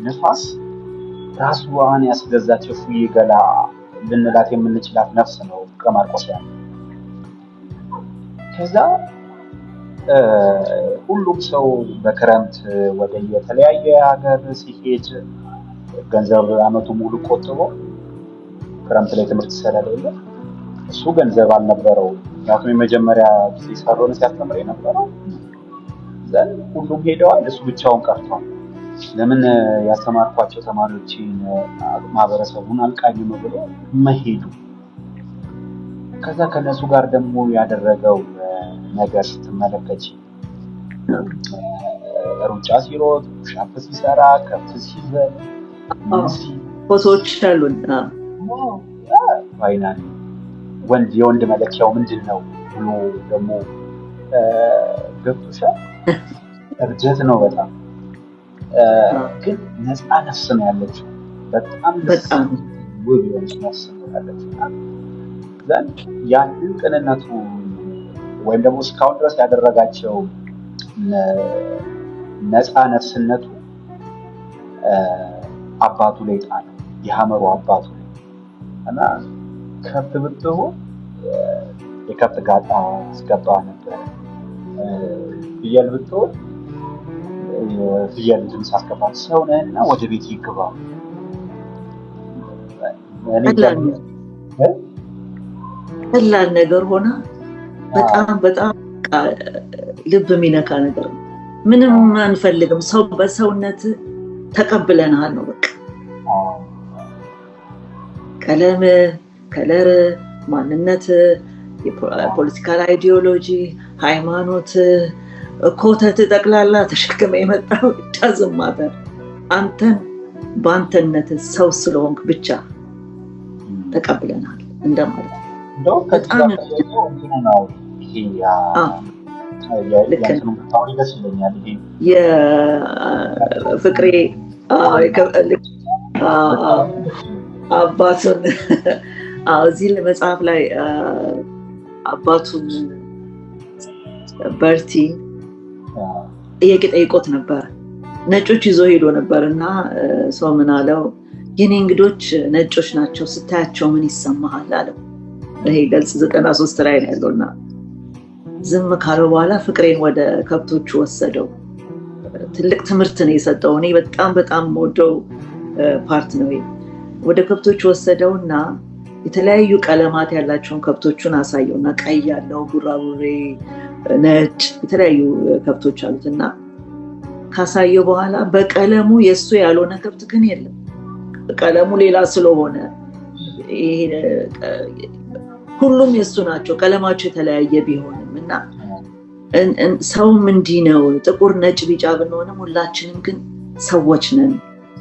ንፋስ ራሷን ያስገዛች እፉዬ ገላ ልንላት የምንችላት ነፍስ ነው ከማርቆስ ያለ። ከዛ ሁሉም ሰው በክረምት ወደ የተለያየ ሀገር ሲሄድ ገንዘብ አመቱ ሙሉ ቆጥቦ ክረምት ላይ ትምህርት ስለሌለ እሱ ገንዘብ አልነበረው። ምክንያቱም የመጀመሪያ ጊዜ ሳሮን ሲያስተምር የነበረው ዘን ሁሉም ሄደዋል፣ እሱ ብቻውን ቀርቷል። ለምን ያስተማርኳቸው ተማሪዎችን ማህበረሰቡን አልቃኝም ብሎ መሄዱ። ከዛ ከነሱ ጋር ደግሞ ያደረገው ነገር ስትመለከች ሩጫ ሲሮጥ፣ ሻፕ ሲሰራ፣ ከብት ሲዘል ፎቶዎች አሉን። ፋይናል የወንድ መለኪያው ምንድን ነው ብሎ ደግሞ ገብቶሻል። እርጀት ነው በጣም ግን ነፃ ነፍስ ነው ያለችው። በጣም ውብ የሆነች ነፍስ ነው ያለችው። ዘንድ ያንን ቅንነቱ ወይም ደግሞ እስካሁን ድረስ ያደረጋቸው ነፃ ነፍስነቱ አባቱ ላይ ጣለው፣ የሐመሩ አባቱ ላይ እና ከብት ብትሆን የከብት ጋጣ አስገባ ነበር። ፍየል ብትሆን ፍየል ድምፅ አስገባ። ሰው ነህና ወደ ቤት ይግባ። ቀላል ነገር ሆና በጣም ልብ የሚነካ ነገር ነው። ምንም አንፈልግም። ሰው በሰውነት ተቀብለናል ነው በቃ። ቀለም፣ ከለር፣ ማንነት፣ የፖለቲካል አይዲዮሎጂ፣ ሃይማኖት፣ ኮተት ጠቅላላ ተሸክመ የመጣው ዳዝማተር አንተን በአንተነት ሰው ስለሆንክ ብቻ ተቀብለናል እንደማለት ነው። በጣም የፍቅሬ አባቱን እዚህ መጽሐፍ ላይ አባቱን በርቲ ጥያቄ ጠይቆት ነበር። ነጮች ይዞ ሄዶ ነበር እና ሰው ምን አለው? የኔ እንግዶች ነጮች ናቸው፣ ስታያቸው ምን ይሰማሃል አለው። ይሄ ገልጽ 93 ላይ ነው ያለውና ዝም ካለው በኋላ ፍቅሬን ወደ ከብቶቹ ወሰደው። ትልቅ ትምህርት ነው የሰጠው። እኔ በጣም ወደው ፓርት ነው። ወደ ከብቶቹ ወሰደውና የተለያዩ ቀለማት ያላቸውን ከብቶቹን አሳየውና ቀይ ያለው፣ ቡራቡሬ፣ ነጭ የተለያዩ ከብቶች አሉትና ካሳየው በኋላ በቀለሙ የሱ ያልሆነ ከብት ግን የለም። ቀለሙ ሌላ ስለሆነ ሁሉም የሱ ናቸው። ቀለማቸው የተለያየ ቢሆንም እና ሰውም እንዲህ ነው። ጥቁር ነጭ ቢጫ ብንሆንም ሁላችንም ግን ሰዎች ነን።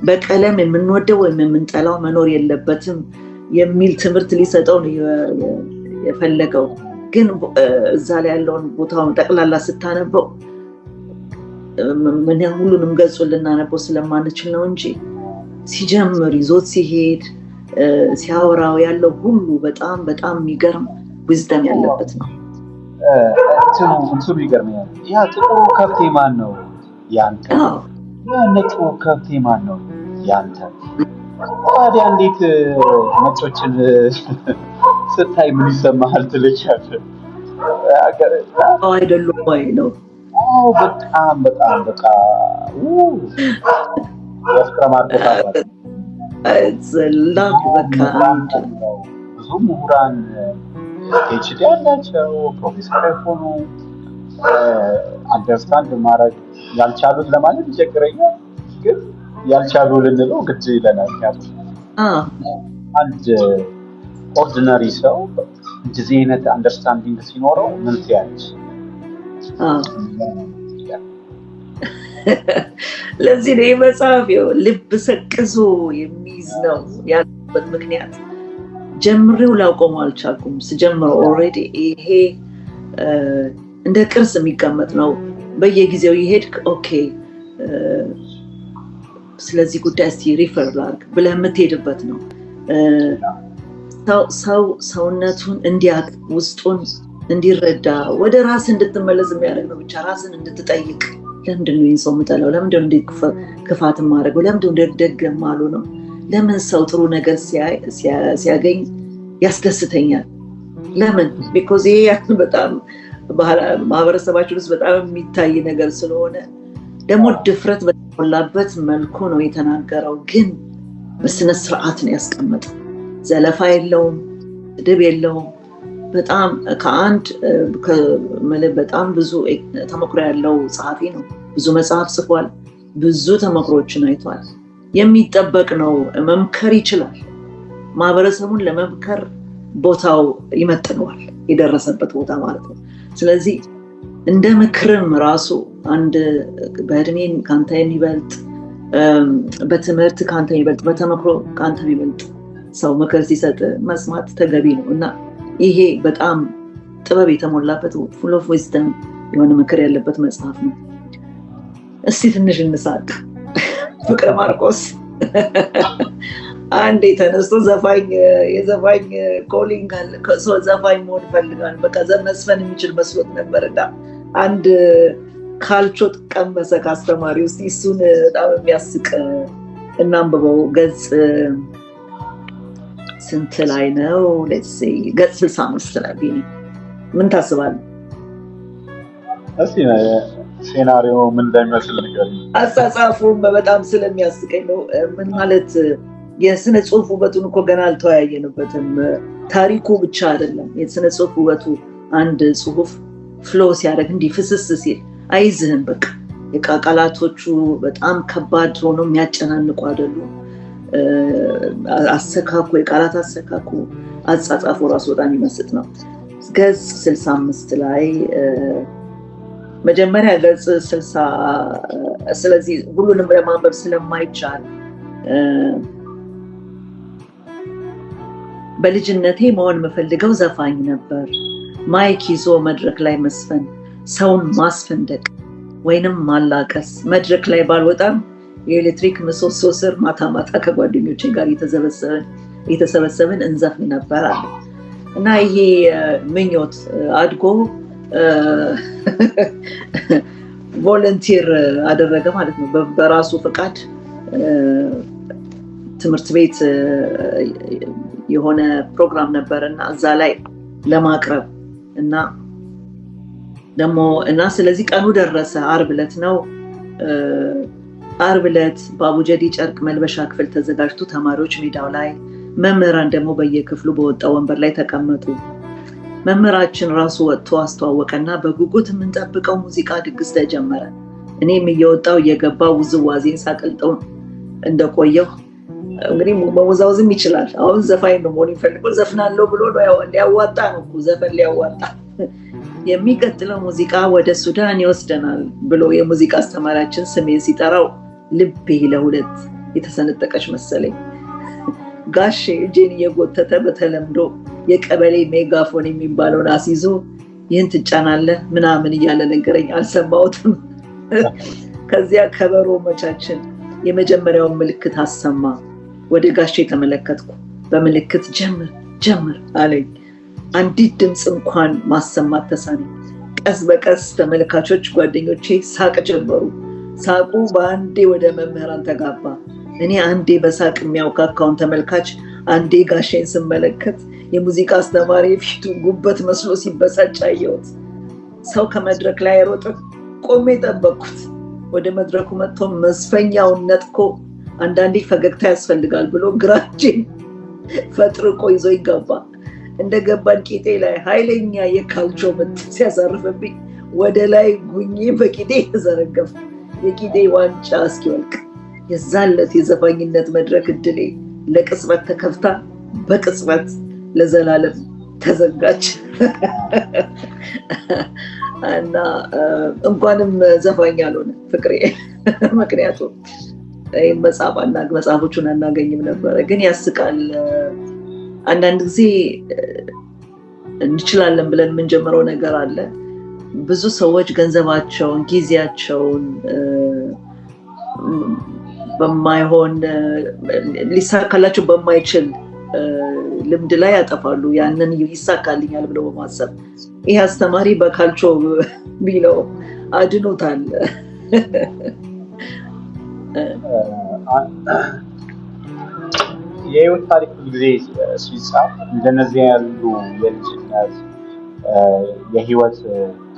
በቀለም የምንወደው ወይም የምንጠላው መኖር የለበትም የሚል ትምህርት ሊሰጠው ነው የፈለገው። ግን እዛ ላይ ያለውን ቦታውን ጠቅላላ ስታነበው ምን ሁሉንም ገጹን ልናነበው ስለማንችል ነው እንጂ ሲጀምር ይዞት ሲሄድ ሲያወራው ያለው ሁሉ በጣም በጣም የሚገርም ዊዝደም ያለበት ነው። እንትኑ ይገርመኛል። ያ ጥቁሩ ከብቴ ማን ነው? ያንተ። ያ ነጩ ከብቴ ማን ነው? ያንተ። ታዲያ እንዴት ነጮችን ስታይ ምን ይሰማሃል ትለኛለህ? አይደሉም ወይ ነው? በጣም በጣም በቃ ያስከማርከታል። ብዙ ምሁራን PhD ያላቸው ፕሮፌሰር የሆኑ አንደርስታንድ ማድረግ ያልቻሉት ለማለት ይቸግረኛል፣ ግን ያልቻሉ ልንለው ግድ ይለናል። አንድ ኦርዲነሪ ሰው እንደዚህ አይነት አንደርስታንዲንግ ሲኖረው ምን ትያለሽ? ለዚህ ነው የመጽሐፍ ልብ ሰቅዞ የሚይዝ ነው ያለበት ምክንያት። ጀምሬው ላቆመው አልቻልኩም። ስጀምረው ኦልሬዲ ይሄ እንደ ቅርስ የሚቀመጥ ነው። በየጊዜው ይሄድክ ኦኬ ስለዚህ ጉዳይ እስቲ ሪፈር ላድርግ ብለህ የምትሄድበት ነው። ሰው ሰውነቱን እንዲያውቅ ውስጡን እንዲረዳ ወደ ራስ እንድትመለስ የሚያደርግ ነው። ብቻ ራስን እንድትጠይቅ ለምንድን ነው ይህን ሰው የምጠላው? ለምንድን ነው ክፋት የማደርገው? ለምንድን ነው ደግ የማልሆነው ነው? ለምን ሰው ጥሩ ነገር ሲያገኝ ያስደስተኛል? ለምን? ቢኮዝ ይሄ በጣም ማህበረሰባችን ውስጥ በጣም የሚታይ ነገር ስለሆነ ደግሞ ድፍረት በተሞላበት መልኩ ነው የተናገረው። ግን በስነ ስርዓት ነው ያስቀመጠው። ዘለፋ የለውም፣ ስድብ የለውም። በጣም በጣም ብዙ ተሞክሮ ያለው ጸሐፊ ነው። ብዙ መጽሐፍ ጽፏል። ብዙ ተሞክሮችን አይቷል። የሚጠበቅ ነው። መምከር ይችላል። ማህበረሰቡን ለመምከር ቦታው ይመጥነዋል፣ የደረሰበት ቦታ ማለት ነው። ስለዚህ እንደ ምክርም ራሱ አንድ በእድሜ ካንተ የሚበልጥ በትምህርት ካንተ የሚበልጥ በተሞክሮ ካንተ የሚበልጥ ሰው ምክር ሲሰጥ መስማት ተገቢ ነው እና ይሄ በጣም ጥበብ የተሞላበት full of wisdom የሆነ ምክር ያለበት መጽሐፍ ነው። እስቲ ትንሽ እንሳቅ። ፍቅረ ማርቆስ አንዴ ተነስቶ የዘፋኝ ኮሊንግ አለ። ዘፋኝ መሆን ፈልጋል። በቃ መስፈን የሚችል መስሎት ነበርና አንድ ካልቾ ቀመሰ ካስተማሪ ውስጥ። እሱን በጣም የሚያስቅ እናንብበው። ገጽ ስንት ላይ ነው? ገጽ 65 ላይ ቢኒ ምን ታስባለህ? እስቲ ሴናሪዮ ምን እንደሚመስል ነገር አጻጻፉም በጣም ስለሚያስቀኝ ነው። ምን ማለት የስነ ጽሁፍ ውበቱን እኮ ገና አልተወያየንበትም። ታሪኩ ብቻ አይደለም የስነ ጽሁፍ ውበቱ። አንድ ጽሁፍ ፍሎ ሲያደርግ እንዲህ ፍስስ ሲል አይዝህም። በቃ የቃላቶቹ በጣም ከባድ ሆኖ የሚያጨናንቁ አይደሉም። አሰካኩ የቃላት አሰካኩ አጻጻፉ ራሱ በጣም ይመስጥ ነው። ገጽ 65 ላይ መጀመሪያ ገጽ 60 ስለዚህ ሁሉንም ለማንበብ ስለማይቻል በልጅነቴ መሆን የምፈልገው ዘፋኝ ነበር። ማይክ ይዞ መድረክ ላይ መስፈን፣ ሰውን ማስፈንደቅ ወይንም ማላቀስ። መድረክ ላይ ባልወጣም የኤሌክትሪክ ምሰሶ ስር ማታ ማታ ከጓደኞቼ ጋር የተሰበሰብን እንዘፍን ነበር አለ እና ይሄ ምኞት አድጎ ቮለንቲር አደረገ ማለት ነው። በራሱ ፍቃድ ትምህርት ቤት የሆነ ፕሮግራም ነበር እና እዛ ላይ ለማቅረብ እና ደግሞ እና ስለዚህ ቀኑ ደረሰ። ዓርብ ዕለት ነው። ዓርብ ዕለት በአቡጀዲ ጨርቅ መልበሻ ክፍል ተዘጋጅቶ ተማሪዎች ሜዳው ላይ፣ መምህራን ደግሞ በየክፍሉ በወጣው ወንበር ላይ ተቀመጡ። መምህራችን ራሱ ወጥቶ አስተዋወቀና በጉጉት የምንጠብቀው ሙዚቃ ድግስ ተጀመረ። እኔም እየወጣው እየገባው ውዝዋዜን ሳቀልጠው እንደቆየው እንግዲህ መወዛወዝም ይችላል። አሁን ዘፋኝ ነው መሆን ይፈልጋል። ዘፍናለሁ ብሎ ሊያዋጣ ነው እኮ ዘፈን ሊያዋጣ የሚቀጥለው ሙዚቃ ወደ ሱዳን ይወስደናል ብሎ የሙዚቃ አስተማሪያችን ስሜን ሲጠራው ልቤ ለሁለት የተሰነጠቀች መሰለኝ። ጋሼ እጄን እየጎተተ በተለምዶ የቀበሌ ሜጋፎን የሚባለውን አስይዞ ይህን ትጫናለህ ምናምን እያለ ነገረኝ። አልሰማሁትም። ከዚያ ከበሮ መቻችን የመጀመሪያውን ምልክት አሰማ። ወደ ጋሼ ተመለከትኩ። በምልክት ጀምር አለኝ። አንዲት ድምፅ እንኳን ማሰማት ተሳነኝ። ቀስ በቀስ ተመልካቾች ጓደኞቼ ሳቅ ጀመሩ። ሳቁ በአንዴ ወደ መምህራን ተጋባ። እኔ አንዴ በሳቅ የሚያውካካውን ተመልካች፣ አንዴ ጋሼን ስመለከት የሙዚቃ አስተማሪ ፊቱ ጉበት መስሎ ሲበሳጭ አየሁት። ሰው ከመድረክ ላይ አይሮጥም። ቆሜ ጠበቅኩት። ወደ መድረኩ መጥቶ መስፈኛውን ነጥቆ አንዳንዴ ፈገግታ ያስፈልጋል ብሎ ግራጄን ፈጥርቆ ይዞ ይገባ። እንደገባን ቂጤ ላይ ኃይለኛ የካልቾ ምት ሲያሳርፍብኝ ወደ ላይ ጉኜ በቂጤ ተዘረገፍ። የቂጤ ዋንጫ እስኪወልቅ የዛለት የዘፋኝነት መድረክ እድሌ ለቅጽበት ተከፍታ በቅጽበት ለዘላለም ተዘጋች። እና እንኳንም ዘፋኝ አልሆነ ፍቅሬ። ምክንያቱም ይህን መጽሐፎቹን አናገኝም ነበረ። ግን ያስቃል። አንዳንድ ጊዜ እንችላለን ብለን የምንጀምረው ነገር አለ። ብዙ ሰዎች ገንዘባቸውን፣ ጊዜያቸውን በማይሆን ሊሳካላቸው በማይችል ልምድ ላይ ያጠፋሉ። ያንን ይሳካልኛል ብለው በማሰብ ይህ አስተማሪ በካልቾ ቢለው አድኖታል። የህይወት ታሪክ ብዙ ጊዜ ሲጻፍ እንደነዚህ ያሉ የልጅነት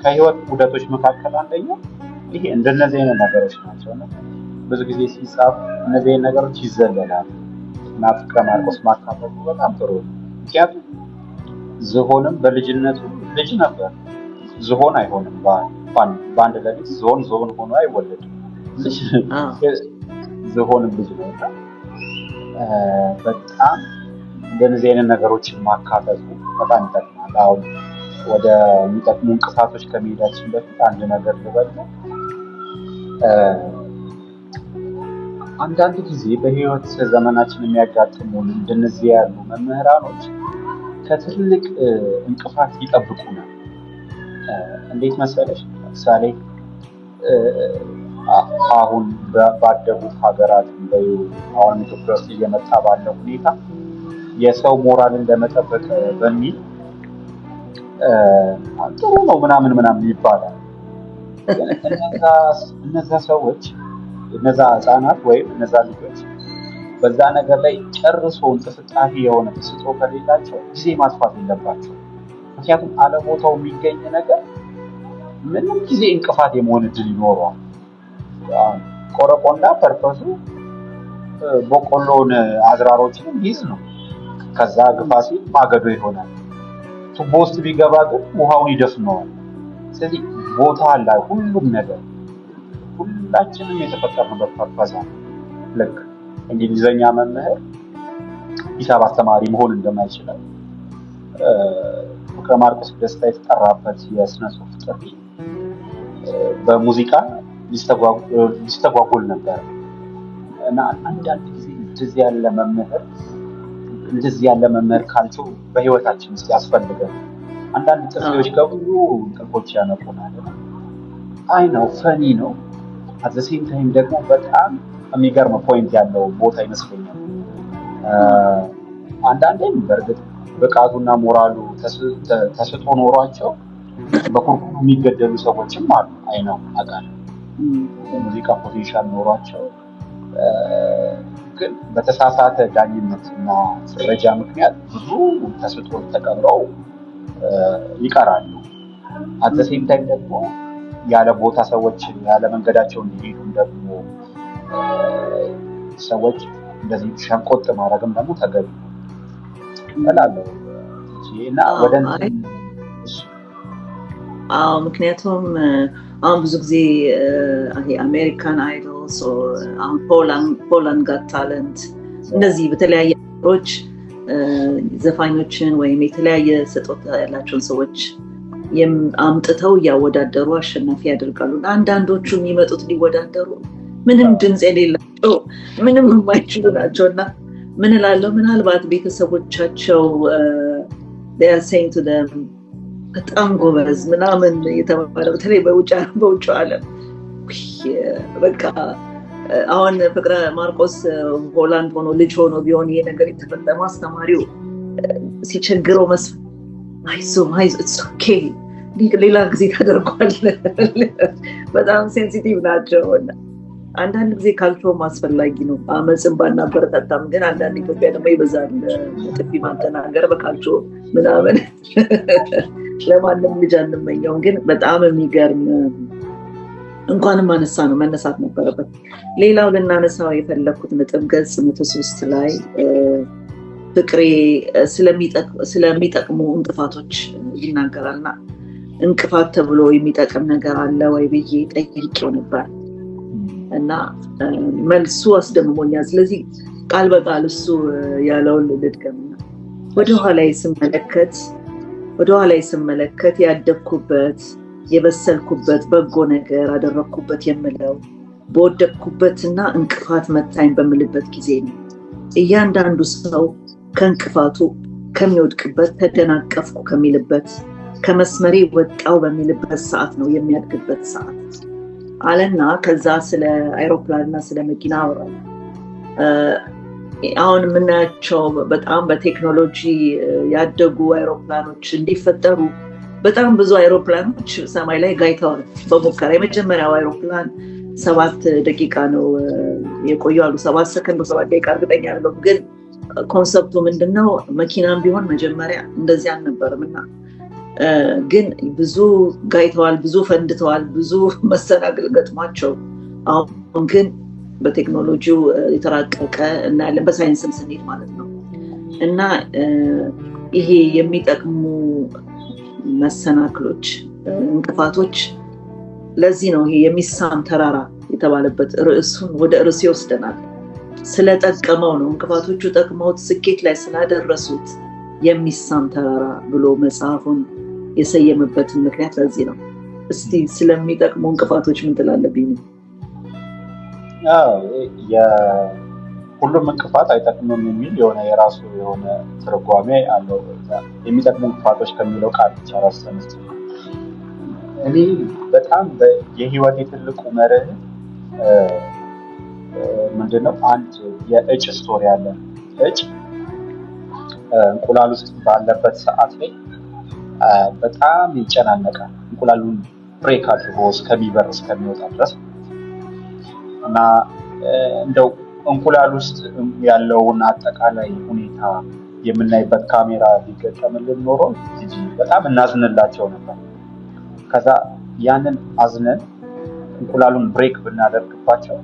ከህይወት ውደቶች መካከል አንደኛው ይሄ እንደነዚህ አይነት ነገሮች ናቸው። ብዙ ጊዜ ሲጻፍ እነዚህ አይነት ነገሮች ይዘለላሉ እና ፍቅረ ማርቆስ ማካፈሉ በጣም ጥሩ ነው። ምክንያቱም ዝሆንም በልጅነቱ ልጅ ነበር። ዝሆን አይሆንም። በአንድ ሌሊት ዝሆን ሆኖ አይወለድም። ዝሆንም ልጅ ነው። በጣም እንደዚህ አይነት ነገሮችን ማካፈሉ በጣም ይጠቅማል። አሁን ወደ የሚጠቅሙ እንቅፋቶች ከመሄዳችን በፊት አንድ ነገር ልበል። አንዳንድ ጊዜ በህይወት ዘመናችን የሚያጋጥሙን እንደነዚህ ያሉ መምህራኖች ከትልቅ እንቅፋት ይጠብቁናል። እንዴት መሰለሽ? ለምሳሌ አሁን ባደጉት ሀገራት አሁን ኢትዮጵያ ውስጥ እየመጣ ባለው ሁኔታ የሰው ሞራልን ለመጠበቅ በሚል ጥሩ ነው ምናምን ይባላል። እነዛ ሰዎች እነዛ ህፃናት ወይም እነዛ ልጆች በዛ ነገር ላይ ጨርሶ እንቅስቃሴ የሆነ ተስጦ ከሌላቸው ጊዜ ማጥፋት የለባቸው። ምክንያቱም አለቦታው የሚገኝ ነገር ምንም ጊዜ እንቅፋት የመሆን እድል ይኖረዋል። ቆረቆንዳ ፐርፐሱ በቆሎን አዝራሮችን ይዝ ነው። ከዛ ግፋ ሲል ማገዶ ይሆናል። ቱቦ ውስጥ ቢገባ ግን ውሃውን ይደፍነዋል። ስለዚህ ቦታ ላይ ሁሉም ነገር ሁላችንም የተፈጠርንበት ፐርፐዝ አለ። ልክ እንግሊዘኛ መምህር ሂሳብ አስተማሪ መሆን እንደማይችለው ፍቅረ ማርቆስ ደስታ የተጠራበት የስነ ጽሁፍ ጥሪ በሙዚቃ ሊስተጓጎል ነበር እና አንዳንድ ጊዜ እንደዚህ ያለ መምህር ካልቸው በህይወታችን ውስጥ ያስፈልጋል። አንዳንድ ጥሪዎች ከብዙ እንቅልፎች ያነቁናል። አይ ነው ፈኒ ነው። አት ዘ ሴም ታይም ደግሞ በጣም የሚገርም ፖይንት ያለው ቦታ ይመስለኛል። አንዳንዴም በእርግጥ ብቃቱና ሞራሉ ተስጦ ኖሯቸው በኩርኩም የሚገደሉ ሰዎችም አሉ። አይ ነው አውቃለሁ። የሙዚቃ ፖቴንሻል ኖሯቸው ግን በተሳሳተ ዳኝነት እና ፍረጃ ምክንያት ብዙ ተስጦ ተቀብረው ይቀራሉ። አት ዘ ሴም ታይም ደግሞ ያለ ቦታ ሰዎች ያለ መንገዳቸው እንዲሄዱ ደግሞ ሰዎች እንደዚህ ሸንቆጥ ማድረግም ደግሞ ተገቢ እላለሁ እና ወደ ምክንያቱም አሁን ብዙ ጊዜ አሜሪካን አይዶልስ አሁን ፖላንድ ጋት ታለንት እነዚህ በተለያየ ሀገሮች ዘፋኞችን ወይም የተለያየ ስጦታ ያላቸውን ሰዎች አምጥተው እያወዳደሩ አሸናፊ ያደርጋሉ። አንዳንዶቹ የሚመጡት ሊወዳደሩ ምንም ድምፅ የሌላቸው ምንም የማይችሉ ናቸው እና ምን እላለሁ ምናልባት ቤተሰቦቻቸው saying to them በጣም ጎበዝ ምናምን የተባለ በተለይ በውጭ ዓለም በቃ አሁን ፍቅረ ማርቆስ ሆላንድ ሆኖ ልጅ ሆኖ ቢሆን ይሄ ነገር የተፈጠመው አስተማሪው ሲቸግረው አይዞ it's okay ሌላ ጊዜ ታደርጓል በጣም ሴንሲቲቭ ናቸው። አንዳንድ ጊዜ ካልቾ ማስፈላጊ ነው። አመጽን ባናበረታታም ግን አንዳንድ ኢትዮጵያ ደግሞ ይበዛል ጥፊ ማተናገር በካልቾ ምናምን ለማንም ልጅ አንመኘውም። ግን በጣም የሚገርም እንኳንም አነሳ ነው መነሳት ነበረበት። ሌላው ልናነሳው የፈለኩት ነጥብ ገጽ 103 ላይ ፍቅሬ ስለሚጠቅሙ እንቅፋቶች ይናገራልና እንቅፋት ተብሎ የሚጠቅም ነገር አለ ወይ ብዬ ጠይቄው ነበር እና መልሱ አስደምሞኛል። ስለዚህ ቃል በቃል እሱ ያለውን ልድገምና ወደኋላ ስመለከት ያደግኩበት የበሰልኩበት በጎ ነገር አደረግኩበት የምለው በወደቅኩበትና እንቅፋት መታኝ በምልበት ጊዜ ነው። እያንዳንዱ ሰው ከእንቅፋቱ ከሚወድቅበት ተደናቀፍኩ ከሚልበት ከመስመሬ ወጣው በሚልበት ሰዓት ነው የሚያድግበት ሰዓት አለና ከዛ ስለ አይሮፕላንና ስለ መኪና አወራል። አሁን የምናያቸው በጣም በቴክኖሎጂ ያደጉ አይሮፕላኖች እንዲፈጠሩ በጣም ብዙ አይሮፕላኖች ሰማይ ላይ ጋይተዋል በሙከራ። የመጀመሪያው አይሮፕላን 7 ደቂቃ ነው የቆየው አሉ። 7 ሰከንድ 7 ደቂቃ እርግጠኛ አይደለሁም። ግን ኮንሰፕቱ ምንድነው? መኪናም ቢሆን መጀመሪያ እንደዚህ አልነበረምና ግን ብዙ ጋይተዋል፣ ብዙ ፈንድተዋል፣ ብዙ መሰናክል ገጥሟቸው አሁን ግን በቴክኖሎጂው የተራቀቀ እናያለን፣ በሳይንስም ስንሄድ ማለት ነው። እና ይሄ የሚጠቅሙ መሰናክሎች እንቅፋቶች ለዚህ ነው ይሄ የሚሳም ተራራ የተባለበት ርዕሱን ወደ ርዕሱ ይወስደናል። ስለጠቀመው ነው እንቅፋቶቹ ጠቅመውት ስኬት ላይ ስላደረሱት የሚሳም ተራራ ብሎ መጽሐፉን የሰየመበትን ምክንያት ለዚህ ነው። እስቲ ስለሚጠቅሙ እንቅፋቶች ምን ትላለብኝ? ሁሉም እንቅፋት አይጠቅምም የሚል የራሱ የሆነ ትርጓሜ አለው። የሚጠቅሙ እንቅፋቶች ከሚለው ቃል ብቻ ራስነስት እኔ በጣም የህይወቴ ትልቁ መርህ ምንድነው? አንድ የእጭ ስቶሪ አለ። እጭ እንቁላል ውስጥ ባለበት ሰዓት ላይ በጣም ይጨናነቃል። እንቁላሉን ብሬክ አድርጎ እስከሚበር እስከሚወጣ ድረስ እና እንደው እንቁላል ውስጥ ያለውን አጠቃላይ ሁኔታ የምናይበት ካሜራ ሊገጠምልን ኖሮ በጣም እናዝንላቸው ነበር። ከዛ ያንን አዝነን እንቁላሉን ብሬክ ብናደርግባቸው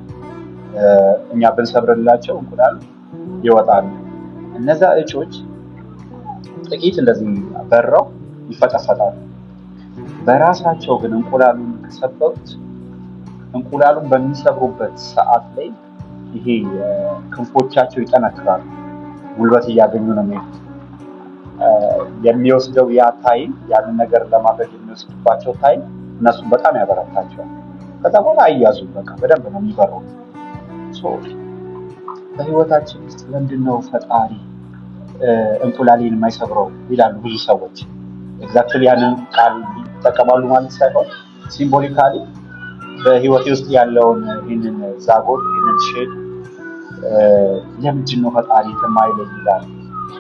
እኛ ብንሰብርላቸው እንቁላሉ ይወጣሉ። እነዛ እጮች ጥቂት እንደዚህ በረው ይፈጠፈጣሉ። በራሳቸው ግን እንቁላሉን ከሰበሩት እንቁላሉን በሚሰብሩበት ሰዓት ላይ ይሄ ክንፎቻቸው ይጠነክራሉ፣ ጉልበት እያገኙ ነው የሚሄዱት። የሚወስደው ያ ታይም ያንን ነገር ለማድረግ የሚወስድባቸው ታይም እነሱን በጣም ያበረታቸዋል። ከዛ በኋላ አያዙም፣ በቃ በደንብ ነው የሚበሩት። በህይወታችን ውስጥ ለምንድነው ፈጣሪ እንቁላሌን የማይሰብረው ይላሉ ብዙ ሰዎች። ኤግዛክትሊ ያንን ቃል ይጠቀማሉ ማለት ሳይሆን ሲምቦሊካሊ በህይወቴ ውስጥ ያለውን ይህንን ዛጎል ይህንን ሼድ ለምንድን ነው ፈጣሪ የማይለኝ ይላል።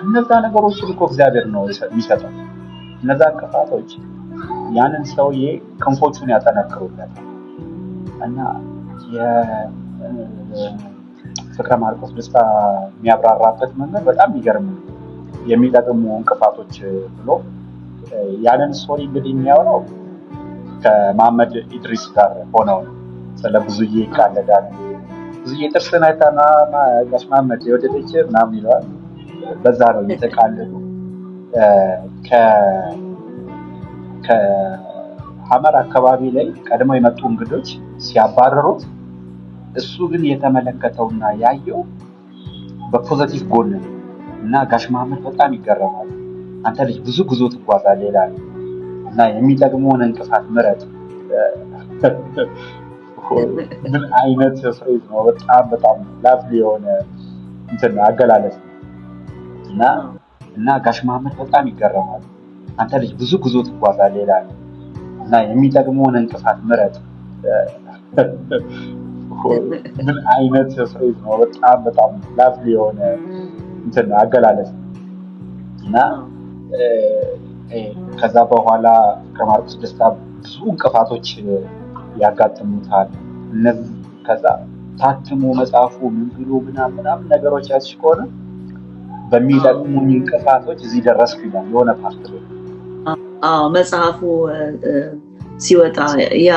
እነዛ ነገሮች እኮ እግዚአብሔር ነው የሚሰጠው። እነዛ እንቅፋቶች ያንን ሰውዬ ክንፎቹን ያጠነክሩለታል። እና የፍቅረ ማርቆስ ደስታ የሚያብራራበት መንገድ በጣም የሚገርም ነው። የሚጠቅሙ እንቅፋቶች ብሎ ያንን ስቶሪ እንግዲህ የሚያወራው ከመሐመድ ኢድሪስ ጋር ሆነው ስለ ብዙዬ ይቃለዳል። ብዙዬ ጥርስን አይታና ጋሽ መሐመድ የወደደች ምናምን ይለዋል። በዛ ነው የተቃለዱ። ከሐመር አካባቢ ላይ ቀድመው የመጡ እንግዶች ሲያባረሩት እሱ ግን የተመለከተውና ያየው በፖዚቲቭ ጎን እና ጋሽ መሐመድ በጣም ይገረማል። አንተ ልጅ ብዙ ጉዞ ትጓዛለህ ይላል። እና የሚጠቅመውን እንቅፋት ምረጥ። ምን አይነት ፍሬዝ ነው! በጣም ላፍሊ የሆነ እንትን አገላለጽ ነው። እና ጋሽ መሐመድ በጣም ይገረማሉ። አንተ ልጅ ብዙ ጉዞ ትጓዛለህ ይላሉ። እና የሚጠቅመውን እንቅፋት ምረጥ። ምን አይነት ፍሬዝ ነው! በጣም ላፍሊ የሆነ እንትን አገላለጽ ነው። እና ከዛ በኋላ ከማርቆስ ደስታ ብዙ እንቅፋቶች ያጋጥሙታል። እነዚህ ከዛ ታትሞ መጽሐፉ ምን ብሎ ምናምን ነገሮች ያስሽ ከሆነ በሚጠቅሙኝ እንቅፋቶች እዚህ ደረስኩ ይላል የሆነ ፓርት ላይ። መጽሐፉ ሲወጣ ያ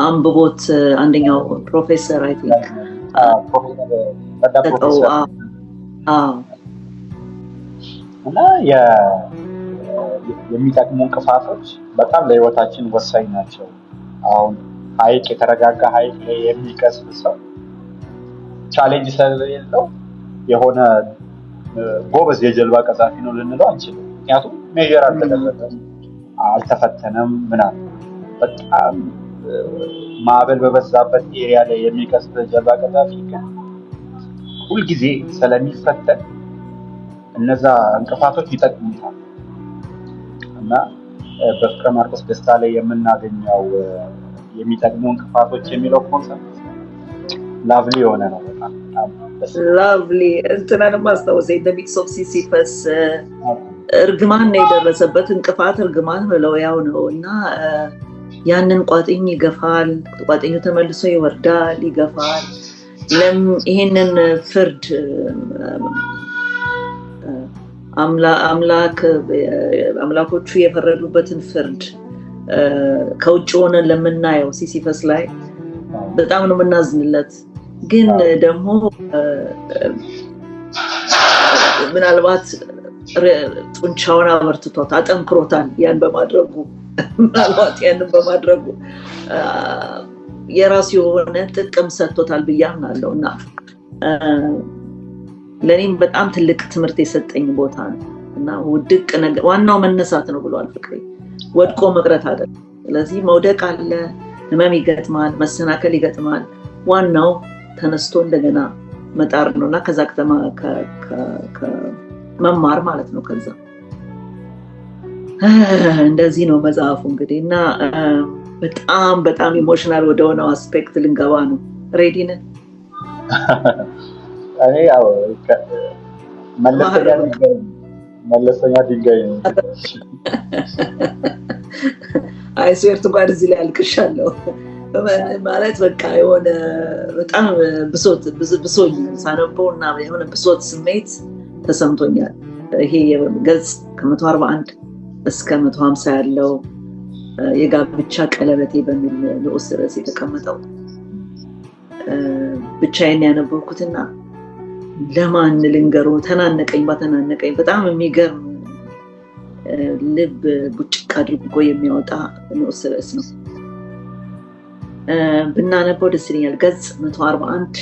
አንብቦት አንደኛው ፕሮፌሰር አይ ቲንክ እና የሚጠቅሙ እንቅፋቶች በጣም ለህይወታችን ወሳኝ ናቸው። አሁን የተረጋጋ ሀይቅ ላይ የሚቀስፍ ሰው ቻሌንጅ ስለሌለው የሆነ ጎበዝ የጀልባ ቀዛፊ ነው ልንለው አንችልም። ምክንያቱም ሜጀር አልተደረገም፣ አልተፈተነም ምናምን። በጣም ማዕበል በበዛበት ኤሪያ ላይ የሚቀስፍ ጀልባ ቀዛፊ ግን ሁልጊዜ ስለሚፈተን እነዛ እንቅፋቶች ይጠቅሙታል። እና በፍቅረ ማርቆስ ደስታ ላይ የምናገኘው የሚጠቅሙ እንቅፋቶች የሚለው ኮንሰፕት ላቭሊ የሆነ ነው። በጣም ላቭሊ እንትናንም አስታወሰኝ። ሚትስ ኦፍ ሲሲፈስ እርግማን ነው የደረሰበት። እንቅፋት እርግማን ብለው ያው ነው። እና ያንን ቋጥኝ ይገፋል፣ ቋጥኙ ተመልሶ ይወርዳል፣ ይገፋል። ይሄንን ፍርድ አምላኮቹ የፈረዱበትን ፍርድ ከውጭ ሆነን ለምናየው ሲሲፈስ ላይ በጣም ነው የምናዝንለት። ግን ደግሞ ምናልባት ጡንቻውን አበርትቶት አጠንክሮታል። ያን በማድረጉ ምናልባት ያንን በማድረጉ የራሱ የሆነ ጥቅም ሰጥቶታል ብዬ አምናለሁ። እና ለእኔም በጣም ትልቅ ትምህርት የሰጠኝ ቦታ ነው። እና ውድቅ ነገር ዋናው መነሳት ነው ብሏል ፍቅሬ። ወድቆ መቅረት አይደለም። ስለዚህ መውደቅ አለ፣ ህመም ይገጥማል፣ መሰናከል ይገጥማል። ዋናው ተነስቶ እንደገና መጣር ነው እና ከዛ ከተማ መማር ማለት ነው። ከዛ እንደዚህ ነው መጽሐፉ እንግዲህ። እና በጣም ኢሞሽናል ወደሆነው አስፔክት ልንገባ ነው። ሬዲ ነህ? እኔ ያው መለሰኛ ድንጋይ ነው። አይ ስዌርቱ ጋር እዚህ ላይ አልቅሻለሁ ማለት በቃ የሆነ በጣም ብሶኝ ሳነበው እና የሆነ ብሶት ስሜት ተሰምቶኛል። ይሄ ገጽ ከ141 እስከ 150 ያለው የጋብቻ ቀለበቴ በሚል ንዑስ ርዕስ የተቀመጠው ብቻዬን ያነበብኩትና ለማን ልንገረው ተናነቀኝ። በጣም የሚገርም ልብ ቡጭቅ አድርጎ የሚያወጣ ንዑስ ርዕስ ነው። ብናነበው ደስ ይለኛል። ገጽ 141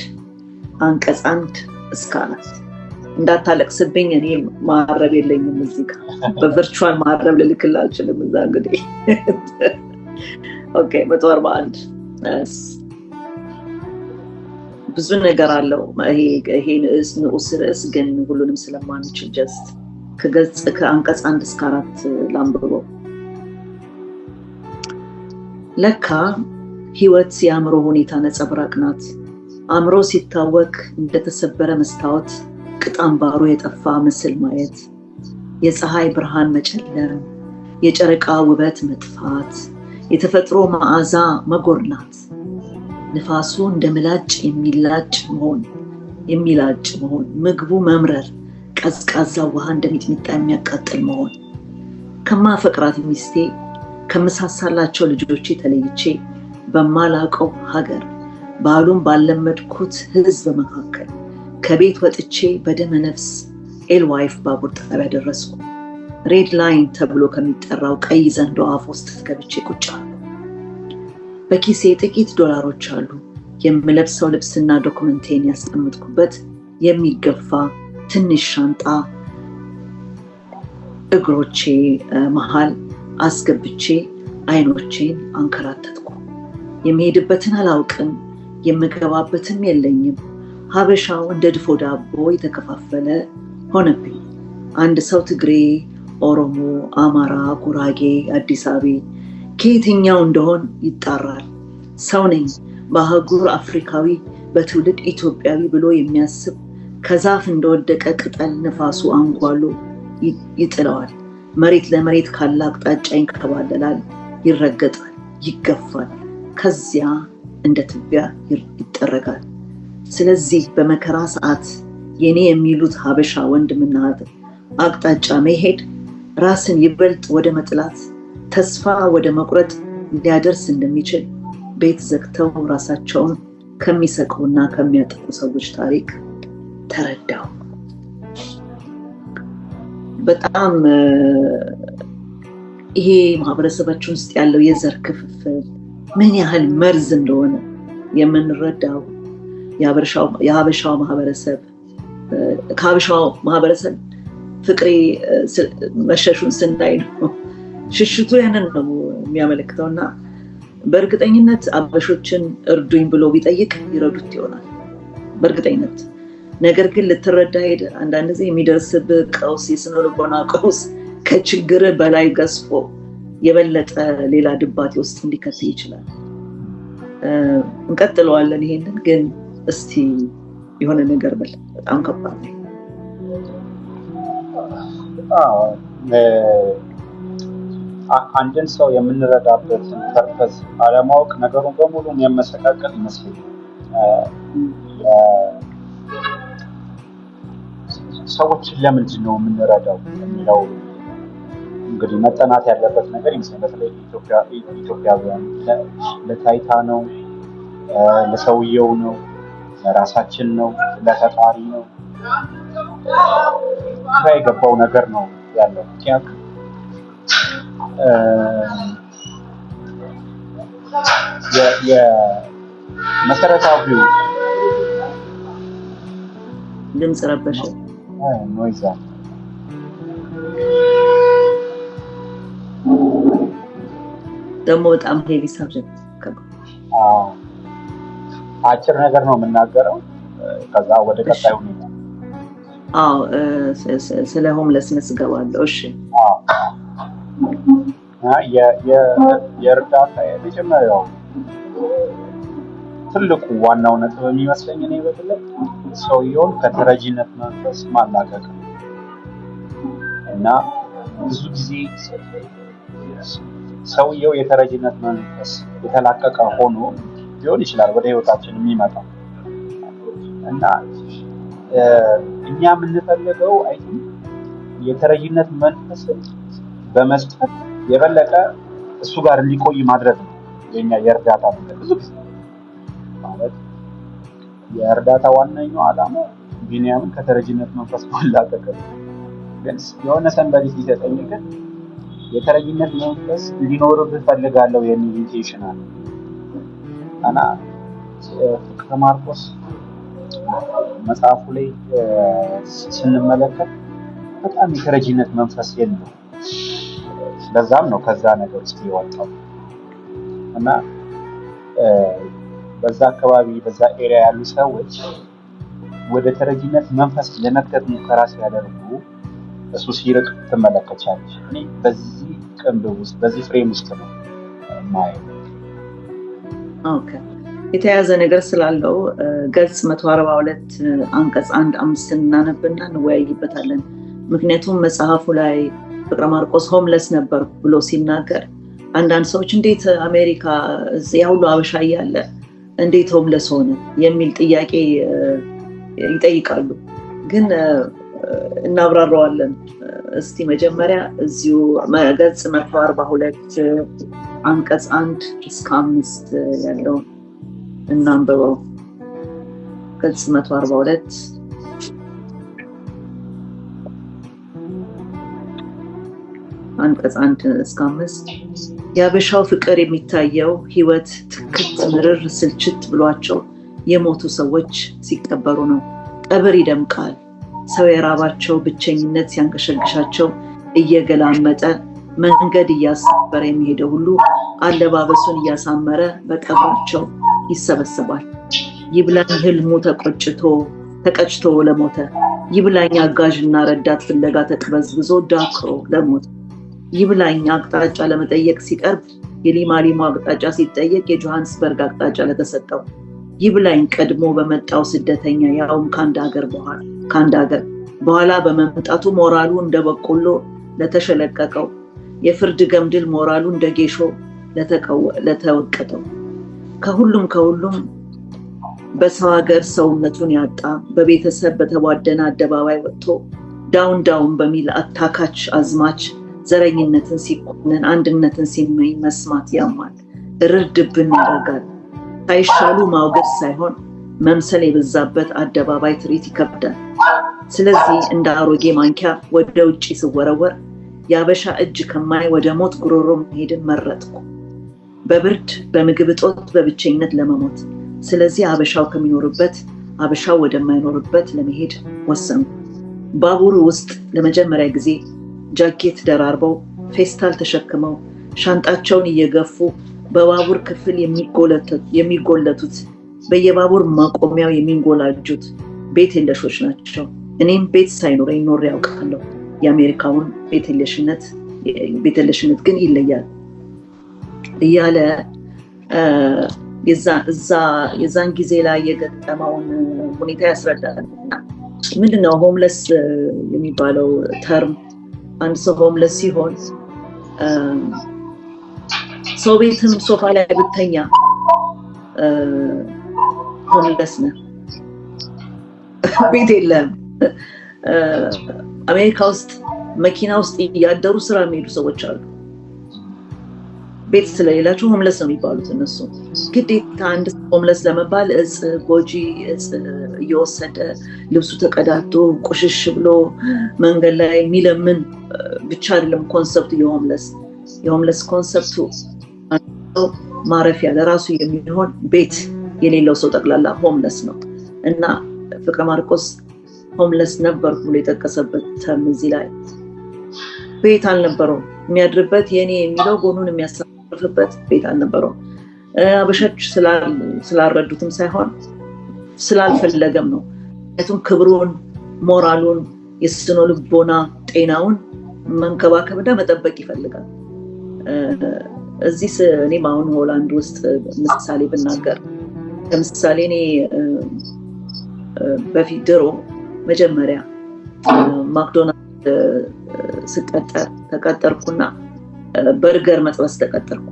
አንቀጽ 1 እስከ 4። እንዳታለቅስብኝ፣ እኔ ማረብ የለኝም እዚህ ጋር በቨርቹዋል ማረብ ልልክልህ አልችልም። እዛ እንግዲህ ኦኬ 141 ብዙ ነገር አለው ይሄ ንዑስ ርዕስ፣ ግን ሁሉንም ስለማንችል ጀስት ከአንቀጽ 1 እስከ 4 ላንብበው። ለካ ህይወት የአእምሮ ሁኔታ ነጸብራቅ ናት። አእምሮ ሲታወክ እንደተሰበረ መስታወት ቅጥ አምባሩ የጠፋ ምስል ማየት፣ የፀሐይ ብርሃን መጨለም፣ የጨረቃ ውበት መጥፋት፣ የተፈጥሮ መዓዛ መጎርናት፣ ንፋሱ እንደ ምላጭ የሚላጭ መሆን፣ ምግቡ መምረር፣ ቀዝቃዛ ውሃ እንደሚጥሚጣ የሚያቃጥል መሆን፣ ከማፈቅራት ሚስቴ ከምሳሳላቸው ልጆቼ ተለይቼ በማላቀው ሀገር ባሉን ባለመድኩት ህዝብ መካከል ከቤት ወጥቼ በደመ ነፍስ ኤልዋይፍ ባቡር ጣቢያ ደረስኩ። ሬድ ላይን ተብሎ ከሚጠራው ቀይ ዘንዶ አፍ ውስጥ ገብቼ ቁጭ አልኩ። በኪሴ ጥቂት ዶላሮች አሉ። የምለብሰው ልብስና ዶክመንቴን ያስቀምጥኩበት የሚገፋ ትንሽ ሻንጣ እግሮቼ መሃል አስገብቼ አይኖቼን አንከራተትኩ። የሚሄድበትን አላውቅም፣ የምገባበትም የለኝም። ሀበሻው እንደ ድፎ ዳቦ የተከፋፈለ ሆነብኝ። አንድ ሰው ትግሬ፣ ኦሮሞ፣ አማራ፣ ጉራጌ፣ አዲስ አበባ ከየትኛው እንደሆን ይጣራል። ሰው ነኝ፣ በአህጉር አፍሪካዊ፣ በትውልድ ኢትዮጵያዊ ብሎ የሚያስብ ከዛፍ እንደወደቀ ቅጠል ነፋሱ አንጓሎ ይጥለዋል። መሬት ለመሬት ካለ አቅጣጫ ይንከባለላል፣ ይረገጣል፣ ይገፋል፣ ከዚያ እንደ ትቢያ ይጠረጋል። ስለዚህ በመከራ ሰዓት የኔ የሚሉት ሀበሻ ወንድምና እህት አቅጣጫ መሄድ ራስን ይበልጥ ወደ መጥላት፣ ተስፋ ወደ መቁረጥ ሊያደርስ እንደሚችል ቤት ዘግተው ራሳቸውን ከሚሰቅሉና ከሚያጠቁ ሰዎች ታሪክ ተረዳው። በጣም ይሄ ማህበረሰባችን ውስጥ ያለው የዘር ክፍፍል ምን ያህል መርዝ እንደሆነ የምንረዳው የሀበሻው ማህበረሰብ ከሀበሻው ማህበረሰብ ፍቅሬ መሸሹን ስናይ ነው። ሽሽቱ ያንን ነው የሚያመለክተውና በእርግጠኝነት አበሾችን እርዱኝ ብሎ ቢጠይቅ ይረዱት ይሆናል በእርግጠኝነት። ነገር ግን ልትረዳ ሄደ አንዳንድ ጊዜ የሚደርስብህ ቀውስ፣ የስነ ልቦና ቀውስ ከችግር በላይ ገዝፎ የበለጠ ሌላ ድባቴ ውስጥ እንዲከት ይችላል። እንቀጥለዋለን ይሄንን ግን እስቲ የሆነ ነገር በል። በጣም ከባድ ነው። አንድን ሰው የምንረዳበትን ፐርፐዝ አለማወቅ ነገሩን በሙሉ የሚያመሰቃቀል ይመስለኛል። ሰዎችን ለምንድን ነው የምንረዳው የሚለው እንግዲህ መጠናት ያለበት ነገር ይመስለኛል። በተለይ ኢትዮጵያውያን ለታይታ ነው፣ ለሰውየው ነው፣ ለራሳችን ነው፣ ለፈጣሪ ነው? ግራ የገባው ነገር ነው ያለው። ምክንያቱም የመሰረታዊው ድምፅ ረበሸ ኖይዛ ደግሞ በጣም ሄቪ ሳብጀክት አጭር ነገር ነው የምናገረው። ከዛ ወደ ቀጣዩ ሁኔታ ስለ ሆምለስነስ ገባለሁ። እሺ የእርዳታ የመጀመሪያው ትልቁ ዋናው ነጥብ የሚመስለኝ እኔ በግሌ ሰውየውን ከተረጂነት መንፈስ ማላቀቅ እና ብዙ ጊዜ ሰውየው የተረጂነት መንፈስ የተላቀቀ ሆኖ ሊሆን ይችላል ወደ ህይወታችን የሚመጣው እና እኛ የምንፈልገው የተረጂነት መንፈስን በመስጠት የበለጠ እሱ ጋር እንዲቆይ ማድረግ ነው የኛ የእርዳታ መንገድ። ብዙ ጊዜ ማለት የእርዳታ ዋነኛው ዓላማ ቢኒያምን ከተረጂነት መንፈስ ማላቀቅ ነው። ግን የሆነ ሰንበዲ ሲሰጠኝ ግን የተረጂነት መንፈስ እንዲኖርብህ ፈልጋለሁ የሚል ኢንቴንሽን አለ እና ፍቅረ ማርቆስ መጽሐፉ ላይ ስንመለከት በጣም የተረጂነት መንፈስ የለው። ለዛም ነው ከዛ ነገር ውስጥ የወጣው እና በዛ አካባቢ በዛ ኤሪያ ያሉ ሰዎች ወደ ተረጂነት መንፈስ ለመክተት ሙከራ ሲያደርጉ እሱ ሲርቅ ትመለከቻለች። እኔ በዚህ ቅንብብ ውስጥ በዚህ ፍሬም ውስጥ ነው ማየው። ኦኬ የተያዘ ነገር ስላለው ገጽ 142 አንቀጽ 1-5 እናነብና እንወያይበታለን። ምክንያቱም መጽሐፉ ላይ ፍቅረ ማርቆስ ሆምለስ ነበር ብሎ ሲናገር አንዳንድ ሰዎች እንዴት አሜሪካ እዚያ ሁሉ አበሻ እያለ እንዴት ሆምለስ ሆነ የሚል ጥያቄ ይጠይቃሉ። ግን እናብራራዋለን። እስቲ መጀመሪያ እዚሁ ገጽ 142 አንቀጽ 1-5 ያለው እናንብበው። ገጽ 142 አንቀጽ 1-5 የአበሻው ፍቅር የሚታየው ህይወት ትክት ምርር ስልችት ብሏቸው የሞቱ ሰዎች ሲቀበሩ ነው። ቀብር ይደምቃል። ሰው የራባቸው ብቸኝነት ሲያንገሸግሻቸው እየገላመጠ መንገድ እያሳመረ የሚሄደው ሁሉ አለባበሱን እያሳመረ በቀብራቸው ይሰበሰባል። ይብላኝ ህልሙ ተቀጭቶ ለሞተ፣ ይብላኝ አጋዥና ረዳት ፍለጋ ተቅበዝብዞ ዳክሮ ለሞተ፣ ይብላኝ አቅጣጫ ለመጠየቅ ሲቀርብ የሊማሊሞ አቅጣጫ ሲጠየቅ የጆሃንስበርግ አቅጣጫ ለተሰጠው፣ ይብላኝ ቀድሞ በመጣው ስደተኛ ያውም ከአንድ ሀገር በኋላ በመምጣቱ ሞራሉ እንደ በቆሎ ለተሸለቀቀው፣ የፍርድ ገምድል ሞራሉ እንደ ጌሾ ለተወቀጠው፣ ከሁሉም በሰው ሀገር ሰውነቱን ያጣ በቤተሰብ በተቧደነ አደባባይ ወጥቶ ዳውን በሚል አታካች አዝማች ዘረኝነትን ሲኮንን አንድነትን ሲመኝ መስማት ያማል፣ እርድብን ያደርጋል። ሳይሻሉ ማውገድ ሳይሆን መምሰል የበዛበት አደባባይ ትርኢት ይከብዳል። ስለዚህ እንደ አሮጌ ማንኪያ ወደ ውጭ ስወረወር የአበሻ እጅ ከማይ ወደ ሞት ጉሮሮ መሄድን መረጥኩ፣ በብርድ በምግብ እጦት በብቸኝነት ለመሞት። ስለዚህ አበሻው ከሚኖርበት አበሻው ወደማይኖርበት ለመሄድ ወሰንኩ። ባቡር ውስጥ ለመጀመሪያ ጊዜ ጃኬት ደራርበው ፌስታል ተሸክመው ሻንጣቸውን እየገፉ በባቡር ክፍል የሚጎለቱት በየባቡር ማቆሚያው የሚንጎላጁት ቤት የለሾች ናቸው። እኔም ቤት ሳይኖረኝ ኖሬ ያውቃለሁ። የአሜሪካውን ቤት የለሽነት ግን ይለያል እያለ የዛን ጊዜ ላይ የገጠመውን ሁኔታ ያስረዳል። ምንድነው ሆምለስ የሚባለው ተርም? አንድ ሰው ሆምለስ ሲሆን ሰው ቤትም ሶፋ ላይ ብተኛ ሆምለስ ነህ፣ ቤት የለም። አሜሪካ ውስጥ መኪና ውስጥ እያደሩ ስራ የሚሄዱ ሰዎች አሉ። ቤት ስለሌላቸው ሆምለስ ነው የሚባሉት እነሱ። ግዴታ አንድ ሆምለስ ለመባል እጽ ጎጂ እጽ እየወሰደ ልብሱ ተቀዳዶ ቆሽሽ ብሎ መንገድ ላይ የሚለምን ብቻ አይደለም ኮንሰፕቱ። የሆምለስ ኮንሰፕቱ ማረፊያ ለራሱ የሚሆን ቤት የሌለው ሰው ጠቅላላ ሆምለስ ነው። እና ፍቅረ ማርቆስ ሆምለስ ነበር ብሎ የጠቀሰበት ተርም እዚህ ላይ ቤት አልነበረው የሚያድርበት የኔ የሚለው ጎኑን የሚያሳርፍበት ቤት አልነበረው። አበሾች ስላልረዱትም ሳይሆን ስላልፈለገም ነው። ምክንያቱም ክብሩን፣ ሞራሉን፣ የስነ ልቦና ጤናውን መንከባከብና መጠበቅ ይፈልጋል። እዚህ እኔም አሁን ሆላንድ ውስጥ ምሳሌ ብናገር፣ ለምሳሌ እኔ በፊት ድሮ መጀመሪያ ማክዶናልድ ተቀጠርኩና በርገር መጥበስ ተቀጠርኩ።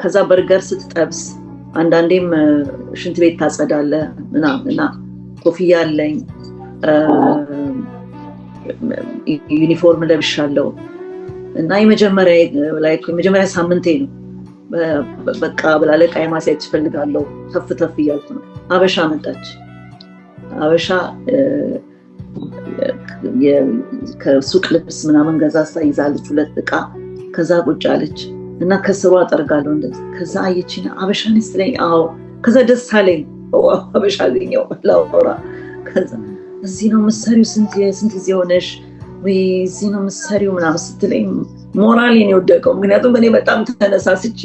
ከዛ በርገር ስትጠብስ አንዳንዴም ሽንት ቤት ታጸዳለህ እና ኮፍያ አለኝ፣ ዩኒፎርም ለብሻለሁ እና የመጀመሪያ ሳምንቴ ነው። በቃ ብላለቃይ ማሳየት ትፈልጋለሁ። ተፍ እያልኩ ነው። አበሻ መጣች። አበሻ ከሱቅ ልብስ ምናምን ገዛዝታ ይዛለች 2 ዕቃ። ከዛ ቁጭ አለች እና ከስሯ አጠርጋለሁ እንደዚህ። ከዛ አየችኝ አበሻ ነች ስትለኝ፣ አዎ። ከዛ ደስ አለኝ፣ አበሻ አገኘሁ ላወራ። ከዛ እዚህ ነው የምትሰሪው? ስንት ጊዜ ሆነሽ? ወይ እዚህ ነው የምትሰሪው ምናምን ስትለኝ ሞራሌን የወደቀው። ምክንያቱም እኔ በጣም ተነሳስቼ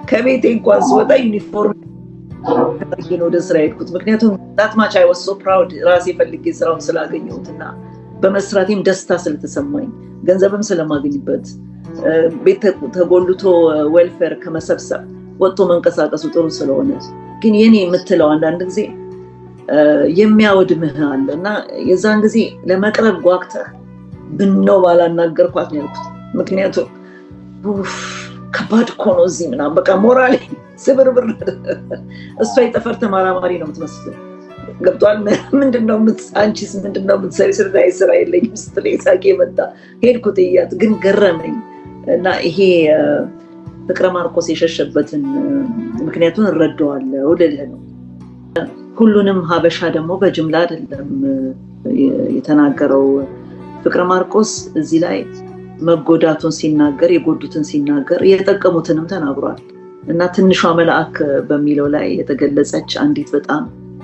ከቤቴ እንኳን ስወጣ ዩኒፎርም ወደ ስራ ሄድኩት። ምክንያቱም ዳትማች አይ ዋዝ ሶ ፕራውድ ራሴ ፈልጌ ስራውን ስላገኘሁትና በመስራቴም ደስታ ስለተሰማኝ ገንዘብም ስለማገኝበት ቤት ተጎልቶ ዌልፌር ከመሰብሰብ ወጥቶ መንቀሳቀሱ ጥሩ ስለሆነ። ግን የኔ የምትለው አንዳንድ ጊዜ የሚያወድምህ አለ እና የዛን ጊዜ ለመቅረብ ጓግተህ ብነው ባላናገርኳት ነው ያልኩት። ምክንያቱም ከባድ እኮ ነው እዚህ ምናምን በቃ ሞራሌ ስብርብር። እሷ የጠፈር ተመራማሪ ነው የምትመስለው። ገብቷል? አንቺስ ምንድነው የምትሰሪ? ስራ የለኝም ስትለኝ ሳቄ መጣ። ሄድኩ ጥያት፣ ግን ገረመኝ። እና ይሄ ፍቅረ ማርቆስ የሸሸበትን ምክንያቱን እረዳዋለሁ ልልህ ነው። ሁሉንም ሀበሻ ደግሞ በጅምላ አይደለም የተናገረው። ፍቅረ ማርቆስ እዚህ ላይ መጎዳቱን ሲናገር፣ የጎዱትን ሲናገር፣ የጠቀሙትንም ተናግሯል። እና ትንሿ መልአክ በሚለው ላይ የተገለጸች አንዲት በጣም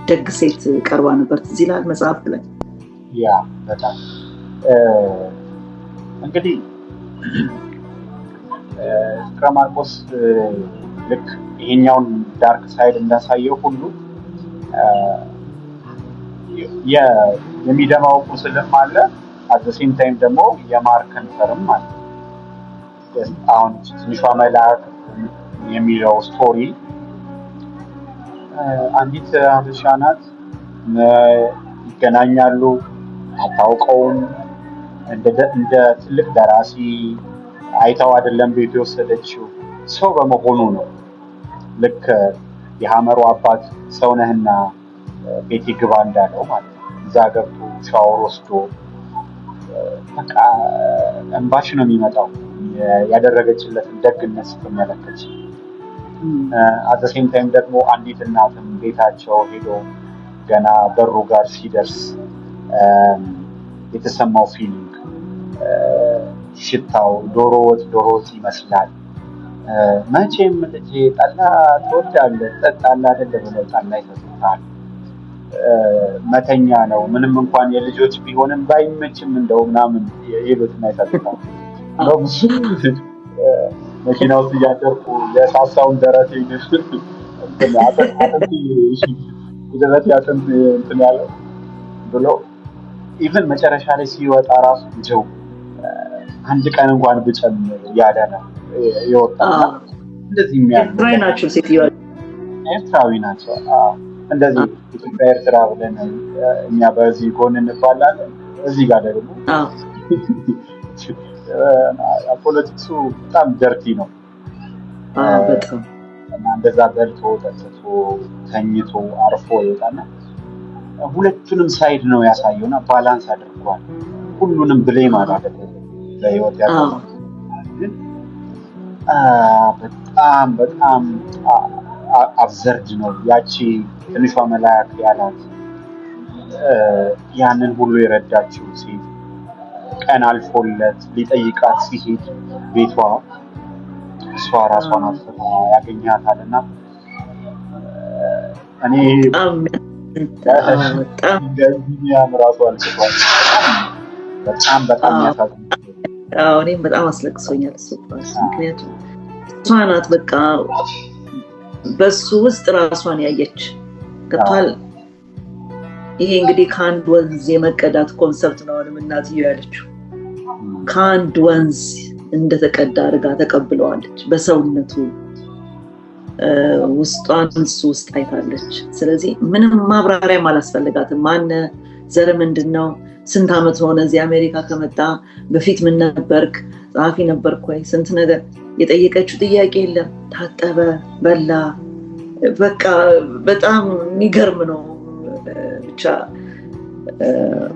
ደግ ሴት ቀርባ ነበር። እዚህ ላይ መጽሐፍ ላይ ያ በጣም እንግዲህ ፍቅረ ማርቆስ ልክ ይሄኛውን ዳርክ ሳይድ እንዳሳየው ሁሉ የሚደማው ቁስልም አለ። አት ዘ ሴም ታይም ደግሞ የማር ከንፈርም አለ። አሁን ትንሿ መልአክ የሚለው ስቶሪ አንዲት ሀበሻ ናት፣ ይገናኛሉ፣ አታውቀውም። እንደ ትልቅ ደራሲ አይታው አይደለም ቤት የወሰደችው፣ ሰው በመሆኑ ነው። ልክ የሐመሩ አባት ሰው ነህና ቤት ግባ እንዳለው ማለት ነው። እዛ ገብቶ ሻወር ወስዶ በቃ እንባሽ ነው የሚመጣው ያደረገችለትን ደግነት ስትመለከች። አት ዘ ሴም ታይም ደግሞ አንዲት እናትም ቤታቸው ሄዶ ገና በሩ ጋር ሲደርስ የተሰማው ፊሊንግ ሽታው ዶሮ ወጥ ይመስላል። መቼም ልጄ ጠላ ትወዳለህ ጠጣለህ አይደል ብለው ጠላ ይሰጡታል። መተኛ ነው ምንም እንኳን የልጆች ቢሆንም ባይመችም እንደው ምናምን ይሉትና ይሰጡታል። መኪና ውስጥ እያደረኩ የሳሳውን ደረቴ እንትን ያለው ብሎ ኢቭን መጨረሻ ላይ ሲወጣ ራሱ እንጀው አንድ ቀን እንኳን ብጨምር ያደረ ይወጣና እንደዚህ ኤርትራዊ ናቸው ሴትዮዋ ኤርትራዊ ናቸው። እንደዚህ ኢትዮጵያ ኤርትራ ብለን እኛ በዚህ ጎን እንባላለን። እዚህ ጋር ደግሞ ፖለቲክሱ በጣም ደርቲ ነው። በጣም እንደዛ በልቶ ጠጥቶ ተኝቶ አርፎ ይወጣና ሁለቱንም ሳይድ ነው ያሳየውና ባላንስ አድርጓል። ሁሉንም ብሌም አላደረገም ለህይወት ያለው ግን በጣም አብዘርድ ነው። ያቺ ትንሿ መልአክ ያላት ያንን ሁሉ የረዳችው ሴት ቀን አልፎለት ሊጠይቃት ሲሄድ ቤቷ እሷ ራሷን አጥፍታ ያገኛታልና እኔ በጣም ራሱ አልቅሷል። በጣም ያሳዝናል። እኔም በጣም አስለቅሶኛል እሱ ራሱ። ምክንያቱም እሷ ናት በቃ በሱ ውስጥ ራሷን ያየች ገብቷል። ይሄ እንግዲህ ከአንድ ወንዝ የመቀዳት ኮንሰፕት ነው አሁንም እናትየው ያለችው። ከአንድ ወንዝ እንደተቀዳ አድርጋ ተቀብለዋለች። በሰውነቱ ውስጧን እሱ ውስጥ አይታለች። ስለዚህ ምንም ማብራሪያም አላስፈልጋትም። ማነ ዘር ምንድነው? ስንት ዓመት ሆነ እዚህ አሜሪካ ከመጣ? በፊት ምን ነበርክ? ጸሐፊ ነበርክ ወይ? ስንት ነገር የጠየቀችው ጥያቄ የለም። ታጠበ፣ በላ። በቃ በጣም የሚገርም ነው። ብቻ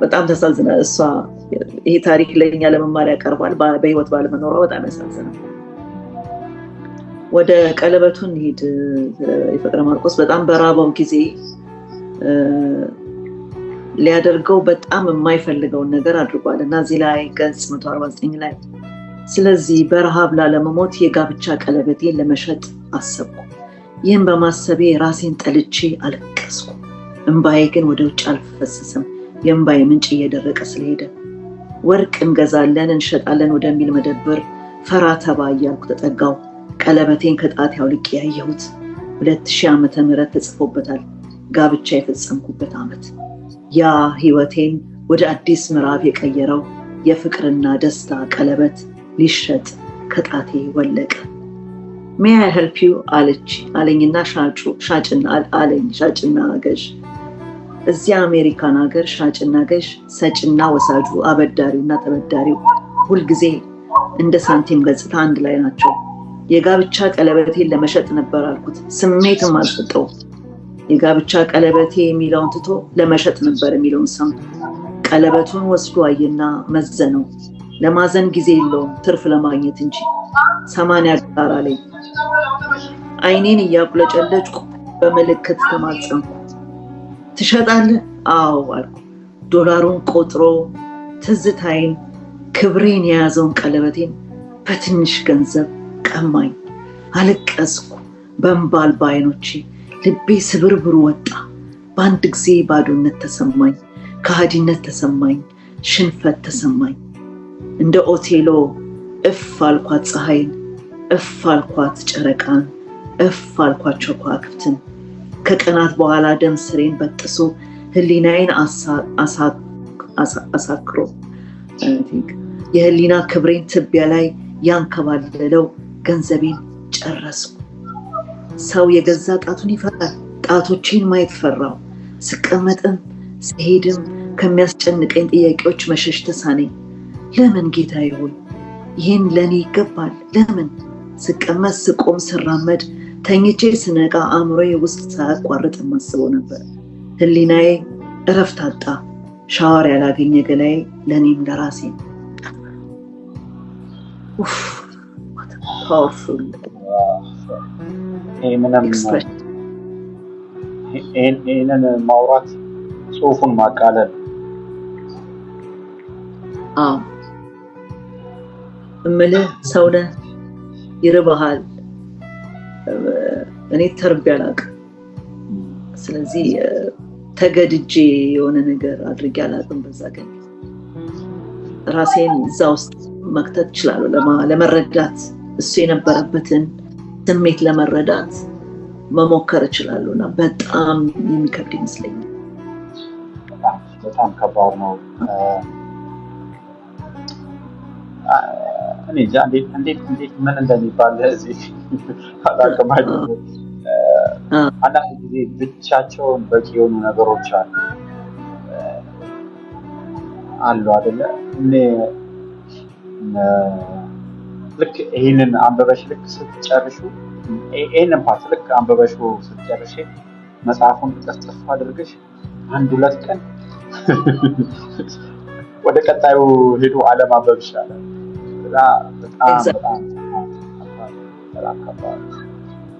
በጣም ተሳዝናል። እሷ ይሄ ታሪክ ለኛ ለመማር ያቀርባል። በህይወት ባለመኖሯ በጣም ያሳዝናል። ወደ ቀለበቱ እንሂድ። የፍቅረ ማርቆስ በጣም በራበው ጊዜ ሊያደርገው በጣም የማይፈልገውን ነገር አድርጓል እና እዚህ ላይ ገጽ 149 ላይ ስለዚህ በረሃብ ላለመሞት የጋብቻ ቀለበቴን ለመሸጥ አሰብኩ። ይህን በማሰቤ ራሴን ጠልቼ አለቀስኩ። እንባዬ ግን ወደ ውጭ አልፈሰሰም። የእንባዬ ምንጭ እየደረቀ ስለሄደ ወርቅ እንገዛለን እንሸጣለን ወደሚል መደብር ፈራ ተባ እያልኩ ተጠጋው። ቀለበቴን ከጣቴ አውልቄ ያየሁት 2000 ዓመተ ምህረት ተጽፎበታል። ጋብቻ የፈጸምኩበት ዓመት። ያ ህይወቴን ወደ አዲስ ምዕራፍ የቀየረው የፍቅርና ደስታ ቀለበት ሊሸጥ ከጣቴ ወለቀ። May I help you አለኝና ሻጭና ገዥ። እዚያ አሜሪካን ሀገር ሻጭና ገዥ፣ ሰጭና ወሳጁ፣ አበዳሪውና ተበዳሪው ሁልጊዜ እንደ ሳንቲም ገጽታ አንድ ላይ ናቸው። የጋብቻ ቀለበቴን ለመሸጥ ነበር አልኩት። ስሜትም አልሰጠው። የጋብቻ ቀለበቴ የሚለውን ትቶ ለመሸጥ ነበር የሚለውን ሰምቶ ቀለበቱን ወስዶ አየና መዘነው። ለማዘን ጊዜ የለውም ትርፍ ለማግኘት እንጂ 80 ዶላር አለኝ። አይኔን እያቁለጨለጭኩ በምልክት ተማጸንኩ። ትሸጣለህ? አዎ አልኩ። ዶላሩን ቆጥሮ ትዝታይን ክብሬን የያዘውን ቀለበቴን በትንሽ ገንዘብ ቀማኝ። አለቀስኩ በእንባ አልባ አይኖቼ። ልቤ ስብርብሩ ወጣ። በአንድ ጊዜ ባዶነት ተሰማኝ፣ ከሃዲነት ተሰማኝ፣ ሽንፈት ተሰማኝ። እንደ ኦቴሎ እፍ አልኳት ፀሐይን፣ እፍ አልኳት ጨረቃን፣ እፍ አልኳቸው ከዋክብትን። ከቀናት በኋላ ደም ስሬን በጥሶ ህሊናዬን አሳክሮ የህሊና ክብሬን ትቢያ ላይ ያንከባለለው ገንዘቤን ጨረስኩ። ሰው የገዛ ጣቱን ይፈራል። ጣቶቼን ማየት ፈራው። ስቀመጥም ስሄድም ከሚያስጨንቀኝ ጥያቄዎች መሸሽ ተሳነኝ። ለምን ጌታዬ ሆይ ይህን ለእኔ ይገባል? ለምን? ስቀመጥ ስቆም ስራመድ ተኝቼ ስነቃ አእምሮዬ ውስጥ ሳያቋርጥ የማስበው ነበር። ህሊናዬ እረፍት አጣ። ሻወር ያላገኘ ገላዬ ለእኔም ለራሴ ፓወርፉል ኤክስፕሬሽን። ይህንን ማውራት ጽሁፉን ማቃለል። እምልህ ሰውነህ ይርብሃል። እኔ ተርቤ አላውቅም። ስለዚህ ተገድጄ የሆነ ነገር አድርጌ አላውቅም። በዛ ግን ራሴን እዛ ውስጥ መክተት እችላለሁ። ለመረዳት እሱ የነበረበትን ስሜት ለመረዳት መሞከር እችላለሁ እና በጣም የሚከብድ ይመስለኛል። በጣም ከባድ ነው። እኔ እንጃ እንዴት ምን እንደሚባል እዚህ አላውቅም። አንዳንድ ጊዜ ብቻቸውን በቂ የሆኑ ነገሮች አሉ አይደለ? ልክ ይህንን አንበበሽ ልክ ስትጨርሹ ይህንን ፓርት ልክ አንበበሽ ስትጨርሽ መጽሐፉን ጥፍጥፍ አድርገሽ 1-2 ቀን ወደ ቀጣዩ ሄዶ አለማንበብ ይሻላል። በጣም ከባድ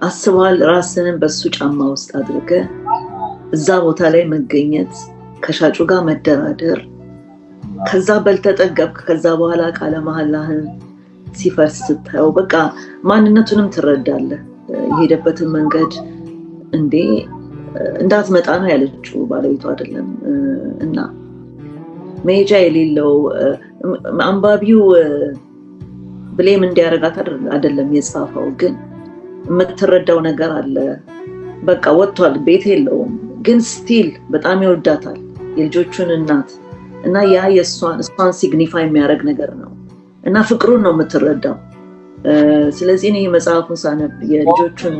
አስበዋል። ራስንን በሱ ጫማ ውስጥ አድርገ እዛ ቦታ ላይ መገኘት፣ ከሻጩ ጋር መደራደር፣ ከዛ በልተጠገብክ፣ ከዛ በኋላ ቃለ መሐላህን ሲፈርስ ስታየው በቃ ማንነቱንም ትረዳለህ። የሄደበትን መንገድ እንዴ እንዳትመጣ ነው ያለችው ባለቤቱ አይደለም። እና መሄጃ የሌለው አንባቢው ብሌም እንዲያረጋት አይደለም የጻፈው፣ ግን የምትረዳው ነገር አለ። በቃ ወጥቷል፣ ቤት የለውም፣ ግን ስቲል በጣም ይወዳታል የልጆቹን እናት እና ያ እሷን ሲግኒፋይ የሚያደርግ ነገር ነው እና ፍቅሩን ነው የምትረዳው። ስለዚህ እኔ መጽሐፉን ሳነብ የልጆቹን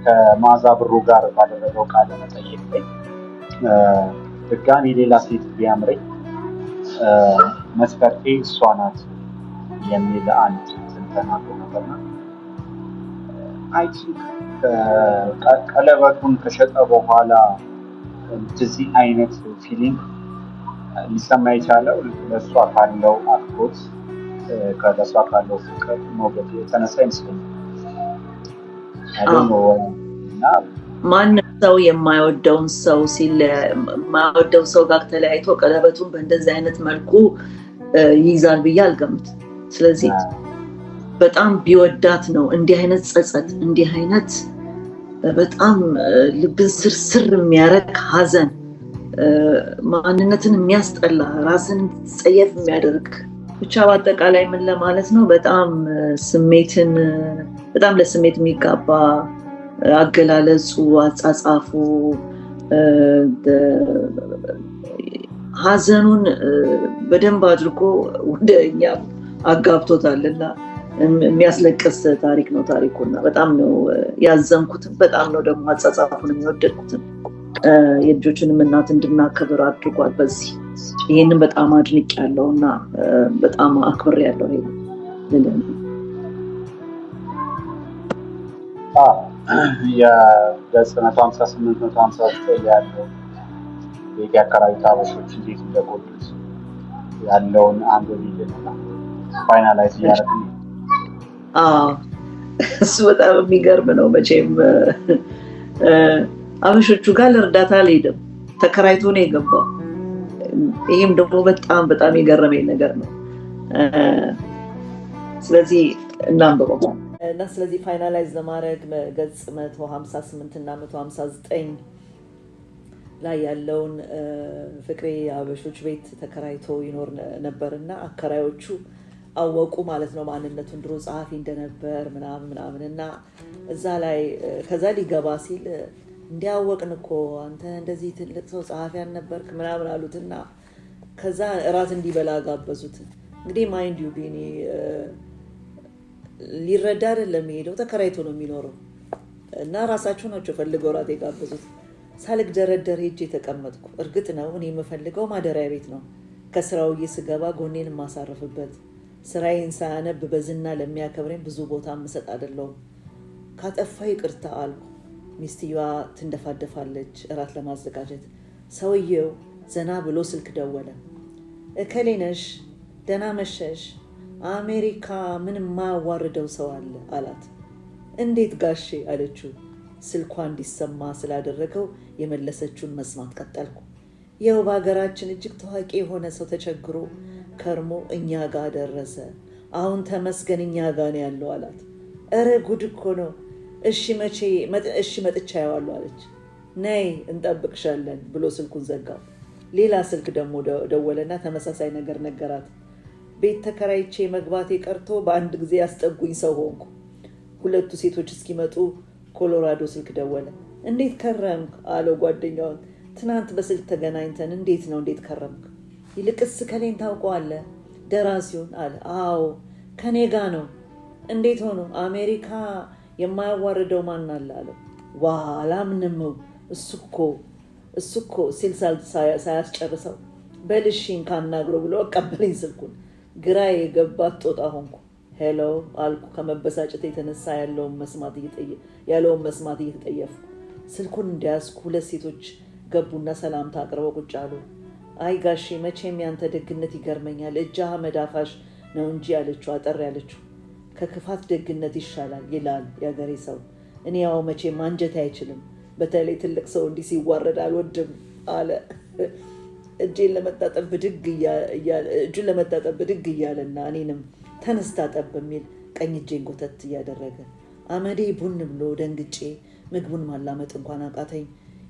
ከመዓዛ ብሩ ጋር ባደረገው ቃለ መጠይቅ ላይ ድጋሚ ሌላ ሴት ቢያምረኝ መስፈርቴ እሷ ናት የሚል አንድ ተናግሮ ነበርና አይ ቲንክ ቀለበቱን ከሸጠ በኋላ እንደዚህ አይነት ፊሊንግ ሊሰማ የቻለው ለእሷ ካለው አክብሮት ከለሷ ካለው ፍቅር ሞገድ የተነሳ ይመስለኛል። እና ማንም ሰው የማይወደውን ሰው የማይወደው ሰው ጋር ተለያይቶ ቀለበቱን በእንደዚህ አይነት መልኩ ይይዛል ብዬ አልገምትም። ስለዚህ በጣም ቢወዳት ነው እንዲህ አይነት ጸጸት፣ እንዲህ አይነት በጣም ልብን ስርስር የሚያረግ ሀዘን፣ ማንነትን የሚያስጠላ፣ ራስን ጸየፍ የሚያደርግ ብቻ በአጠቃላይ ምን ለማለት ነው፣ በጣም ለስሜት የሚጋባ አገላለጹ፣ አጻጻፉ ሀዘኑን በደንብ አድርጎ ወደ እኛ አጋብቶታልና የሚያስለቅስ ታሪክ ነው ታሪኩና በጣም ነው ያዘንኩትም፣ በጣም ነው ደግሞ አጻጻፉን የሚወደድኩትም። የልጆችንም እናት እንድናከብር አድርጓል። በዚህ ይሄንን በጣም አድንቅ ያለውና በጣም አክብር ያለው ይሄ የገጽ 158-159 ያለው ቤት ያከራዩት አበሾች እንዴት እንደጎዱት ያለውን አንዱ ቪዲዮና ፋይናላይዝ እያደረግን እሱ በጣም የሚገርም ነው። መቼም አበሾቹ ጋር ለእርዳታ አልሄድም፣ ተከራይቶ ነው የገባው። ይህም ደግሞ በጣም በጣም የገረመኝ ነገር ነው። ስለዚህ እናንብበው እና ስለዚህ ፋይናላይዝ ለማድረግ ገጽ 158 እና 159 ላይ ያለውን ፍቅሬ አበሾች ቤት ተከራይቶ ይኖር ነበርና አከራዮቹ አወቁ ማለት ነው ማንነቱን ድሮ ጸሐፊ እንደነበር ምናምን እና እዛ ላይ ከዛ ሊገባ ሲል እንዲያወቅን እኮ አንተ እንደዚህ ትልቅ ሰው ጸሐፊ አልነበርክ ምናምን አሉትና ከዛ እራት እንዲበላ ጋበዙት። እንግዲህ ማይንድ ዩ ቢኒ ሊረዳ አይደለም ሄደው ተከራይቶ ነው የሚኖረው እና ራሳቸው ናቸው ፈልገው እራት የጋበዙት። ሳልክ ደረደር ሄጄ ተቀመጥኩ። እርግጥ ነው እኔ የምፈልገው ማደሪያ ቤት ነው፣ ከስራው ስገባ ጎኔን ማሳረፍበት፣ ስራዬን ሳያነብ በዝና ለሚያከብረኝ ብዙ ቦታ ምሰጥ አይደለሁም። ካጠፋ ይቅርታ አልኩ። ሚስትየዋ ትንደፋደፋለች እራት ለማዘጋጀት። ሰውየው ዘና ብሎ ስልክ ደወለ። እከሌ ነሽ? ደህና መሸሽ? አሜሪካ ምን ማያዋርደው ሰው አለ አላት። እንዴት ጋሼ አለችው። ስልኳ እንዲሰማ ስላደረገው የመለሰችውን መስማት ቀጠልኩ። ይኸው በሀገራችን እጅግ ታዋቂ የሆነ ሰው ተቸግሮ ከርሞ እኛ ጋር ደረሰ። አሁን ተመስገን እኛ ጋር ነው ያለው አላት። እረ ጉድ እኮ ነው። እሺ መጥቻ ያዋለሁ አለች። ነይ እንጠብቅሻለን ብሎ ስልኩን ዘጋው። ሌላ ስልክ ደግሞ ደወለና ተመሳሳይ ነገር ነገራት። ቤት ተከራይቼ መግባቴ ቀርቶ በአንድ ጊዜ ያስጠጉኝ ሰው ሆንኩ። ሁለቱ ሴቶች እስኪመጡ ኮሎራዶ ስልክ ደወለ። እንዴት ከረምክ አለው ጓደኛውን። ትናንት በስልክ ተገናኝተን እንዴት ከረምክ? ይልቅስ ከሌን ታውቀዋለህ? ደራሲውን አለ። አዎ ከኔ ጋ ነው። እንዴት ሆኖ? አሜሪካ የማያዋርደው ማን አለ አለው። ዋ አላምንም፣ እሱ እኮ ሲል ሳያስጨርሰው በልሽኝ ካናግሮ ብሎ አቀበለኝ ስልኩን። ግራ የገባት ጦጣ ሆንኩ። ሄሎ አልኩ ከመበሳጨት የተነሳ ያለውን መስማት እየተጠየፍኩ። ስልኩን እንዲያዝኩ ሁለት ሴቶች ገቡና ሰላምታ አቅርበው ቁጭ አሉ። አይ ጋሼ መቼም ያንተ ደግነት ይገርመኛል፣ እጅህ መዳፋሽ ነው እንጂ አለችው አጠር ያለችው። ከክፋት ደግነት ይሻላል ይላል ያገሬ ሰው። እኔ ያው መቼም አንጀቴ አይችልም፣ በተለይ ትልቅ ሰው እንዲህ ሲዋረድ አልወድም አለ። እጁን ለመታጠብ ብድግ እያለና እኔንም ተነስታጠብ በሚል ቀኝ እጄን ጎተት እያደረገ አመዴ ቡን ብሎ ደንግጬ ምግቡን ማላመጥ እንኳን አቃተኝ።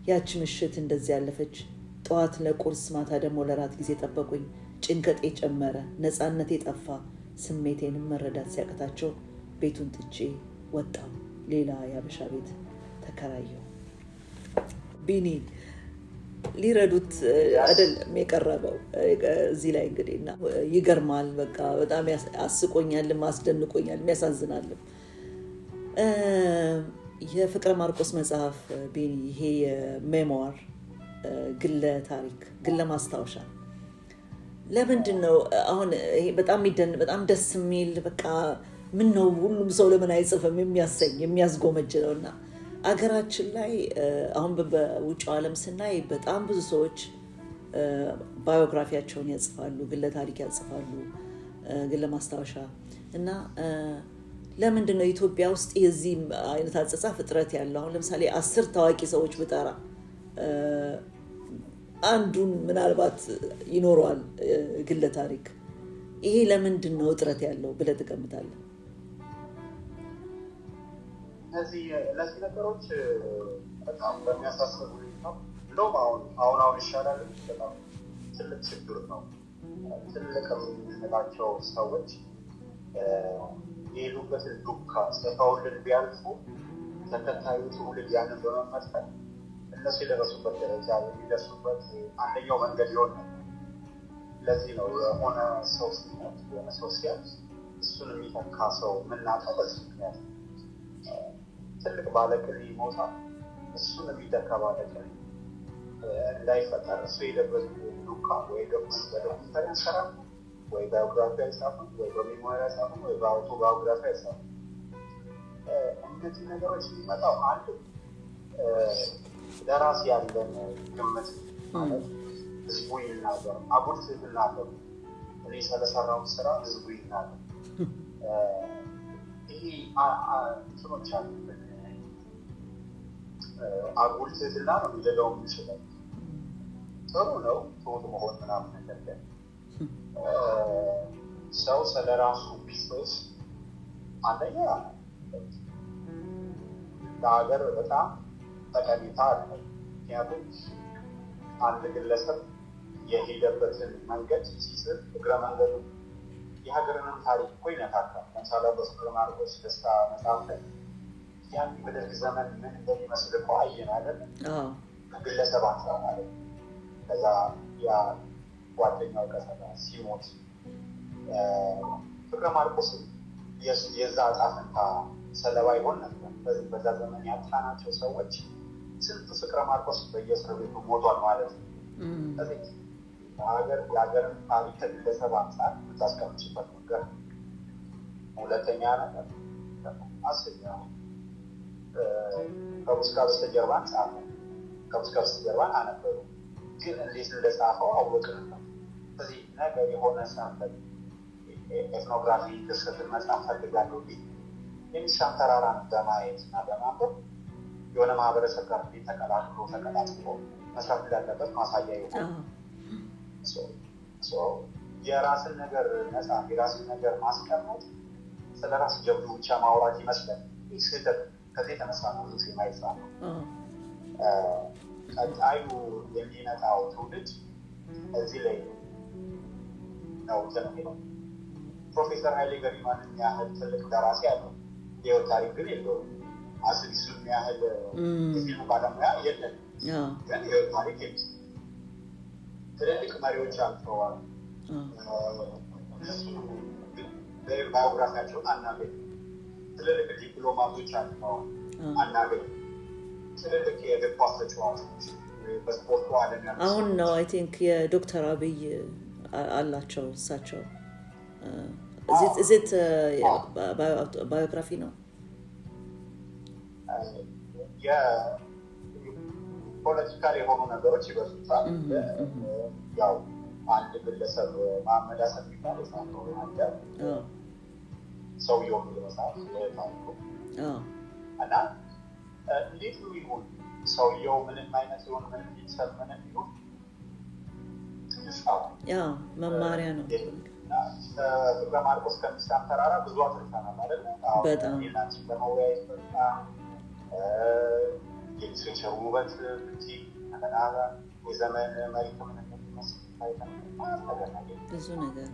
ያች ምሽት እንደዚህ ያለፈች። ጠዋት ለቁርስ ማታ ደግሞ ለራት ጊዜ ጠበቁኝ። ጭንቀጤ ጨመረ፣ ነፃነቴ ጠፋ። ስሜቴንም መረዳት ሲያቅታቸው ቤቱን ጥቼ ወጣሁ። ሌላ የአበሻ ቤት ተከራየሁ። ቢኒ ሊረዱት አይደለም የቀረበው እዚህ ላይ እንግዲህ እና ይገርማል። በቃ በጣም አስቆኛልም አስደንቆኛልም ያሳዝናልም። የፍቅረ ማርቆስ መጽሐፍ ቢኒ ይሄ የሜሞር ግለ ታሪክ ግለ ማስታወሻ ለምንድን ነው አሁን ይሄ በጣም ደስ የሚል በቃ ምን ነው ሁሉም ሰው ለምን አይጽፍም የሚያሰኝ የሚያስጎመጅ ነውና አገራችን ላይ አሁን በውጭው ዓለም ስናይ በጣም ብዙ ሰዎች ባዮግራፊያቸውን ያጽፋሉ፣ ግለ ታሪክ ያጽፋሉ፣ ግለ ማስታወሻ እና ለምንድን ነው ኢትዮጵያ ውስጥ የዚህ አይነት አጻጻፍ እጥረት ያለው? አሁን ለምሳሌ 10 ታዋቂ ሰዎች ብጠራ አንዱን ምናልባት ይኖረዋል ግለ ታሪክ። ይሄ ለምንድን ነው እጥረት ያለው ብለህ ትገምታለህ? እነዚህ ነገሮች በጣም በሚያሳስብ ሁኔታ እንደውም አሁን ይሻላል። በጣም ትልቅ ችግር ነው። ትልቅ የምንላቸው ሰዎች የሄዱበትን ዱካ ጽፈውልን ቢያልፉ ተከታዩ ትውልድ ያንን በመመልከት እነሱ የደረሱበት ደረጃ የሚደርሱበት አንደኛው መንገድ ይሆን ነው። ለዚህ ነው የሆነ ሰው ሲሞት የሆነ ሰው ሲያልፍ እሱን የሚተካ ሰው የምናውቀው በዚህ ምክንያት ነው። ትልቅ ባለቅኔ ይሞታል፣ እሱን የሚተካ ባለቅኔ እንዳይፈጠር እሱ የሄደበት ዱካ ወይ ደግሞ በዶክተር ያንሰራል ወይ ባዮግራፊ አይጻፍም ወይ በሜሞሪ አይጻፍም ወይ በአውቶባዮግራፊ አይጻፍም። እነዚህ ነገሮች የሚመጣው አንድ ለራስ ያለን ግምት ማለት ህዝቡ ይናገር፣ አጉል ትህትና አለው። እኔ ስለሰራው ስራ ህዝቡ ይናገር። ይሄ እንትኖች አሉ። አጉል ትህትና ነው የሚለው የሚችለው ጥሩ ነው ትሁት መሆን ምናምን ነገር ግን ሰው ስለራሱ ቢዝነስ አንደኛ ለሀገር በጣም ጠቀሜታ አለ። ምክንያቱም አንድ ግለሰብ የሄደበትን መንገድ ሲጽፍ እግረ መንገዱ የሀገርንም ታሪክ እኮ ይነካካል። ለምሳሌ በፍቅረ ማርቆስ ደስታ መጽሐፍ ላይ ያን በደርግ ዘመን ምን እንደሚመስል እኮ አየን አይደል? ከግለሰብ አንጻር ማለት ነው። ከዛ ያ ጓደኛው ቀሰታ ሲሞት ፍቅረ ማርቆስ የዛ ዕጣ ፈንታ ሰለባ ይሆን ነበር። በዛ ዘመን ያጣናቸው ሰዎች ስንት ፍቅረ ማርቆስ በየእስር ቤቱ ሞቷል ማለት ነው። ስለዚህ የሀገርን ታሪክ ከግለሰብ አንጻር የምታስቀምጭበት ነገር። ሁለተኛ ነገር አስኛ ከሙዚቃ በስተጀርባን ጻፈ። ከሙዚቃ በስተጀርባን አነበሩ፣ ግን እንዴት እንደጻፈው አወቅን ነው። ስለዚህ ነገር የሆነ ሳምንት ኤትኖግራፊ ድርሰትን መጽሐፍ ፈልጋለሁ ቢል የሚሻም ተራራን በማየት እና በማንበብ የሆነ ማህበረሰብ ጋር ተቀላቅሎ መስራት እንዳለበት ማሳያ ይሆናል። የራስን ነገር መጽሐፍ የራስን ነገር ማስቀመጥ ስለ ራስ ጀብዱ ብቻ ማውራት ይመስላል። ይህ ስህተት። ከዚህ የተነሳ ነው ብዙ የማይጻ ነው። ቀጣዩ የሚመጣው ትውልድ እዚህ ላይ ነው ተነው። ፕሮፌሰር ኃይሌ ገሪማንን ያህል ትልቅ ደራሲ ያለው የህይወት ታሪክ ግን የለውም። አስሊሱን ያህል የፊልም ባለሙያ የለም። ግን የህይወት ታሪክ የለም። ትልልቅ መሪዎች አልፈዋል። እነሱ ባዮግራፊያቸውን አናገኝ። ትልልቅ ዲፕሎማቶች አልፈዋል፣ አናገኝ። ትልልቅ የእግር ኳስ ተጫዋቾች በስፖርቱ ዓለም ያሉ አሁን ነው አይ ቲንክ የዶክተር አብይ አላቸው እሳቸው እዚት ባዮግራፊ ነው ፖለቲካል የሆኑ ነገሮች ይበዙታል። ያው አንድ ግለሰብ መሐመድ ሀሰን የሚባለው ሳንቶ ነገር ሰውየው የሚለመሳት ታሪኩ እና እንዴት ነው ይሁን ሰውየው ምንም አይነት ይሁን ምንም ይሰል ምንም ይሁን መማሪያ ነው። ፍቅረ ማርቆስ ከሚሳም ተራራ ብዙ አትርፈናል ማለት ነው። በጣም ናችን በመወያየት በጣም የሊትሬቸር ውበት እንደገና የዘመን መሪ ከምንነት መስል ብዙ ነገር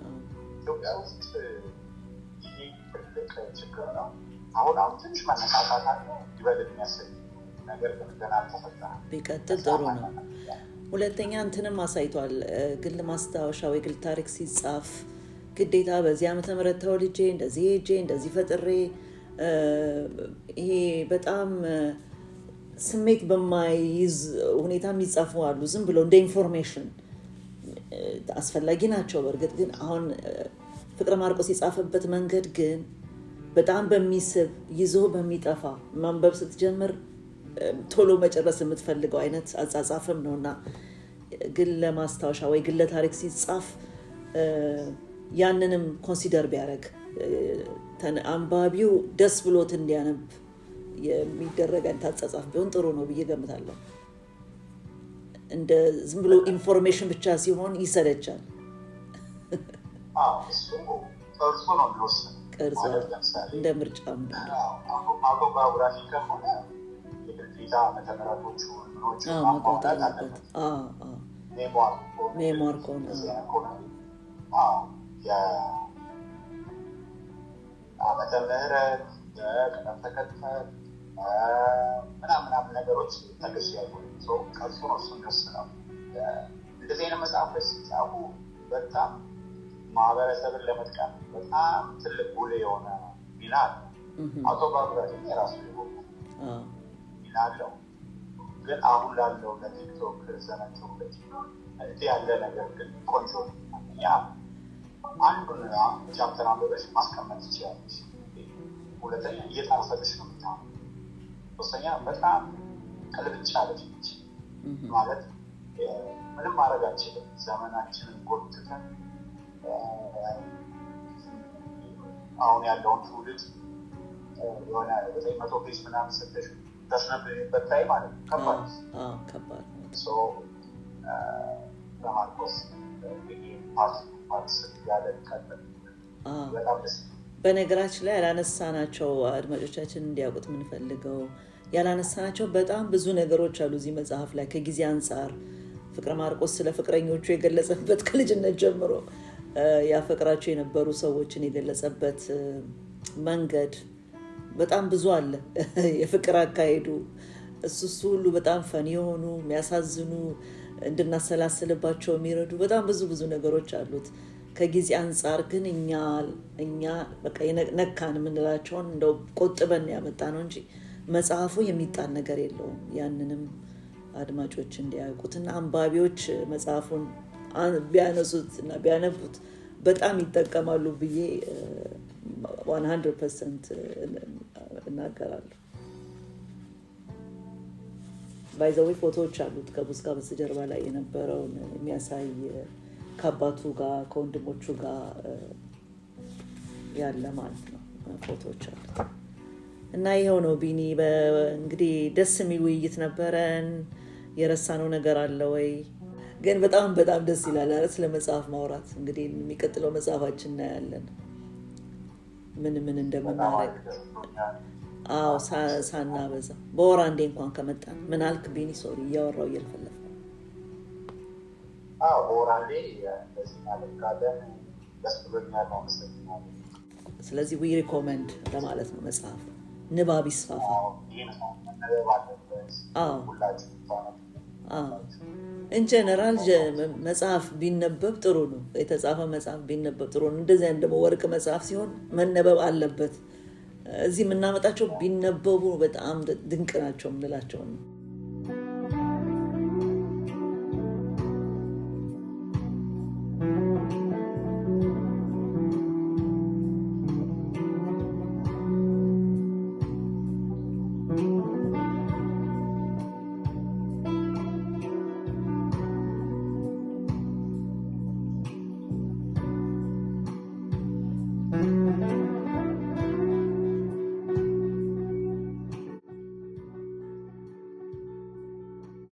ኢትዮጵያ ውስጥ ይሄ ትልቅ ችግር ነው። አሁን ትንሽ መነቃቃት አለ ይበል የሚያሰኝ ነገር ግን ገና አልተፈጠረም። ቢቀጥል ጥሩ ነው። ሁለተኛ እንትንም አሳይቷል። ግል ማስታወሻ ወይ ግል ታሪክ ሲጻፍ ግዴታ በዚህ ዓመተ ምህረት ተወልጄ እንደዚህ ሄጄ እንደዚህ ፈጥሬ ይሄ በጣም ስሜት በማይዝ ሁኔታ የሚጻፉ አሉ። ዝም ብሎ እንደ ኢንፎርሜሽን አስፈላጊ ናቸው በእርግጥ። ግን አሁን ፍቅረ ማርቆስ የጻፈበት መንገድ ግን በጣም በሚስብ ይዞ በሚጠፋ ማንበብ ስትጀምር ቶሎ መጨረስ የምትፈልገው አይነት አጻጻፍም ነውና ግል ለማስታወሻ ወይ ግለ ታሪክ ሲጻፍ ያንንም ኮንሲደር ቢያደርግ አንባቢው ደስ ብሎት እንዲያነብ የሚደረግ አይነት አጻጻፍ ቢሆን ጥሩ ነው ብዬ ገምታለሁ። እንደ ዝም ብሎ ኢንፎርሜሽን ብቻ ሲሆን ይሰለቻል። እሱ ቅርጹ ነው የሚወስነው። ቅርጹ እንደ ምርጫም አውቶባዮግራፊ ከሆነ የግዴታ ዓመተ ምህረቶቹ ማውጣት አለበት። ሜሞር ከሆነ የዓመተ ምህረት ቅደም ተከተል ምናምን ነገሮች ተገሽ ያሉ ቀርሶ ነው እሱ የሚወስነው። እንደዚህ አይነት መጽሐፎች ሲጻፉ በጣም ማህበረሰብን ለመጥቀም በጣም ትልቅ ጉልህ የሆነ ሚና አለ። አውቶባዮግራፊ የራሱ የሆነ ሚና አለው። ግን አሁን ላለው ለቲክቶክ ዘመን ትውልድ እንዲህ ያለ ነገር ግን ቆንጆ ያ አንዱን ቻፕተር አንብበሽ ማስቀመጥ ትችላለሽ። ሁለተኛ እየጣፈጥሽ ነው የምታወራው። ሶስተኛ በጣም ቅልብጭ ያለች ነች ማለት ምንም ማድረግ አንችልም። ዘመናችንን ጎትተን አሁን ያለውን ትውልድ የሆነ 900 ፔጅ ምናምን ስትሽ ተስነብበት ታይ ማለት ነው። ከባድ ለማርቆስ በነገራችን ላይ ያላነሳናቸው አድማጮቻችን እንዲያውቁት የምንፈልገው ያላነሳናቸው በጣም ብዙ ነገሮች አሉ እዚህ መጽሐፍ ላይ ከጊዜ አንጻር ፍቅረ ማርቆስ ስለ ፍቅረኞቹ የገለጸበት ከልጅነት ጀምሮ ያፈቅራቸው የነበሩ ሰዎችን የገለጸበት መንገድ በጣም ብዙ አለ። የፍቅር አካሄዱ እሱ ሁሉ በጣም ፈን የሆኑ የሚያሳዝኑ እንድናሰላስልባቸው የሚረዱ በጣም ብዙ ነገሮች አሉት። ከጊዜ አንጻር ግን እኛ በቃ ነካን የምንላቸውን እንደው ቆጥበን ያመጣ ነው እንጂ መጽሐፉ የሚጣል ነገር የለውም። ያንንም አድማጮች እንዲያውቁትና አንባቢዎች መጽሐፉን ቢያነሱት እና ቢያነቡት በጣም ይጠቀማሉ ብዬ 100% እናገራለሁ። ባይዘዌ ፎቶዎች አሉት ከቡስካ በስተጀርባ ላይ የነበረውን የሚያሳይ ከአባቱ ጋር ከወንድሞቹ ጋር ያለ ማለት ነው ፎቶዎች አሉት። እና ይኸው ነው ቢኒ። እንግዲህ ደስ የሚል ውይይት ነበረን። የረሳነው ነገር አለ ወይ? ግን በጣም ደስ ይላል ስለ መጽሐፍ ማውራት። እንግዲህ የሚቀጥለው መጽሐፋችን እናያለን ምን እንደምናደርግ። አዎ ሳናበዛ በወር አንዴ እንኳን ከመጣን። ምን አልክ ቢኒ? ሶሪ እያወራው እየለፈለፈ። በወር አንዴ እንደዚህ እናደርጋለን። ደስ ብሎኛል። አመሰግናለሁ። ስለዚህ ዊ ሪኮመንድ ለማለት ነው መጽሐፍ ንባብ ይስፋፋ። ኢንጀነራል መጽሐፍ ቢነበብ ጥሩ ነው። የተጻፈ መጽሐፍ ቢነበብ ጥሩ ነው። እንደዚህ አይነት ደግሞ ወርቅ መጽሐፍ ሲሆን መነበብ አለበት። እዚህ የምናመጣቸው ቢነበቡ በጣም ድንቅ ናቸው የምንላቸው ነው።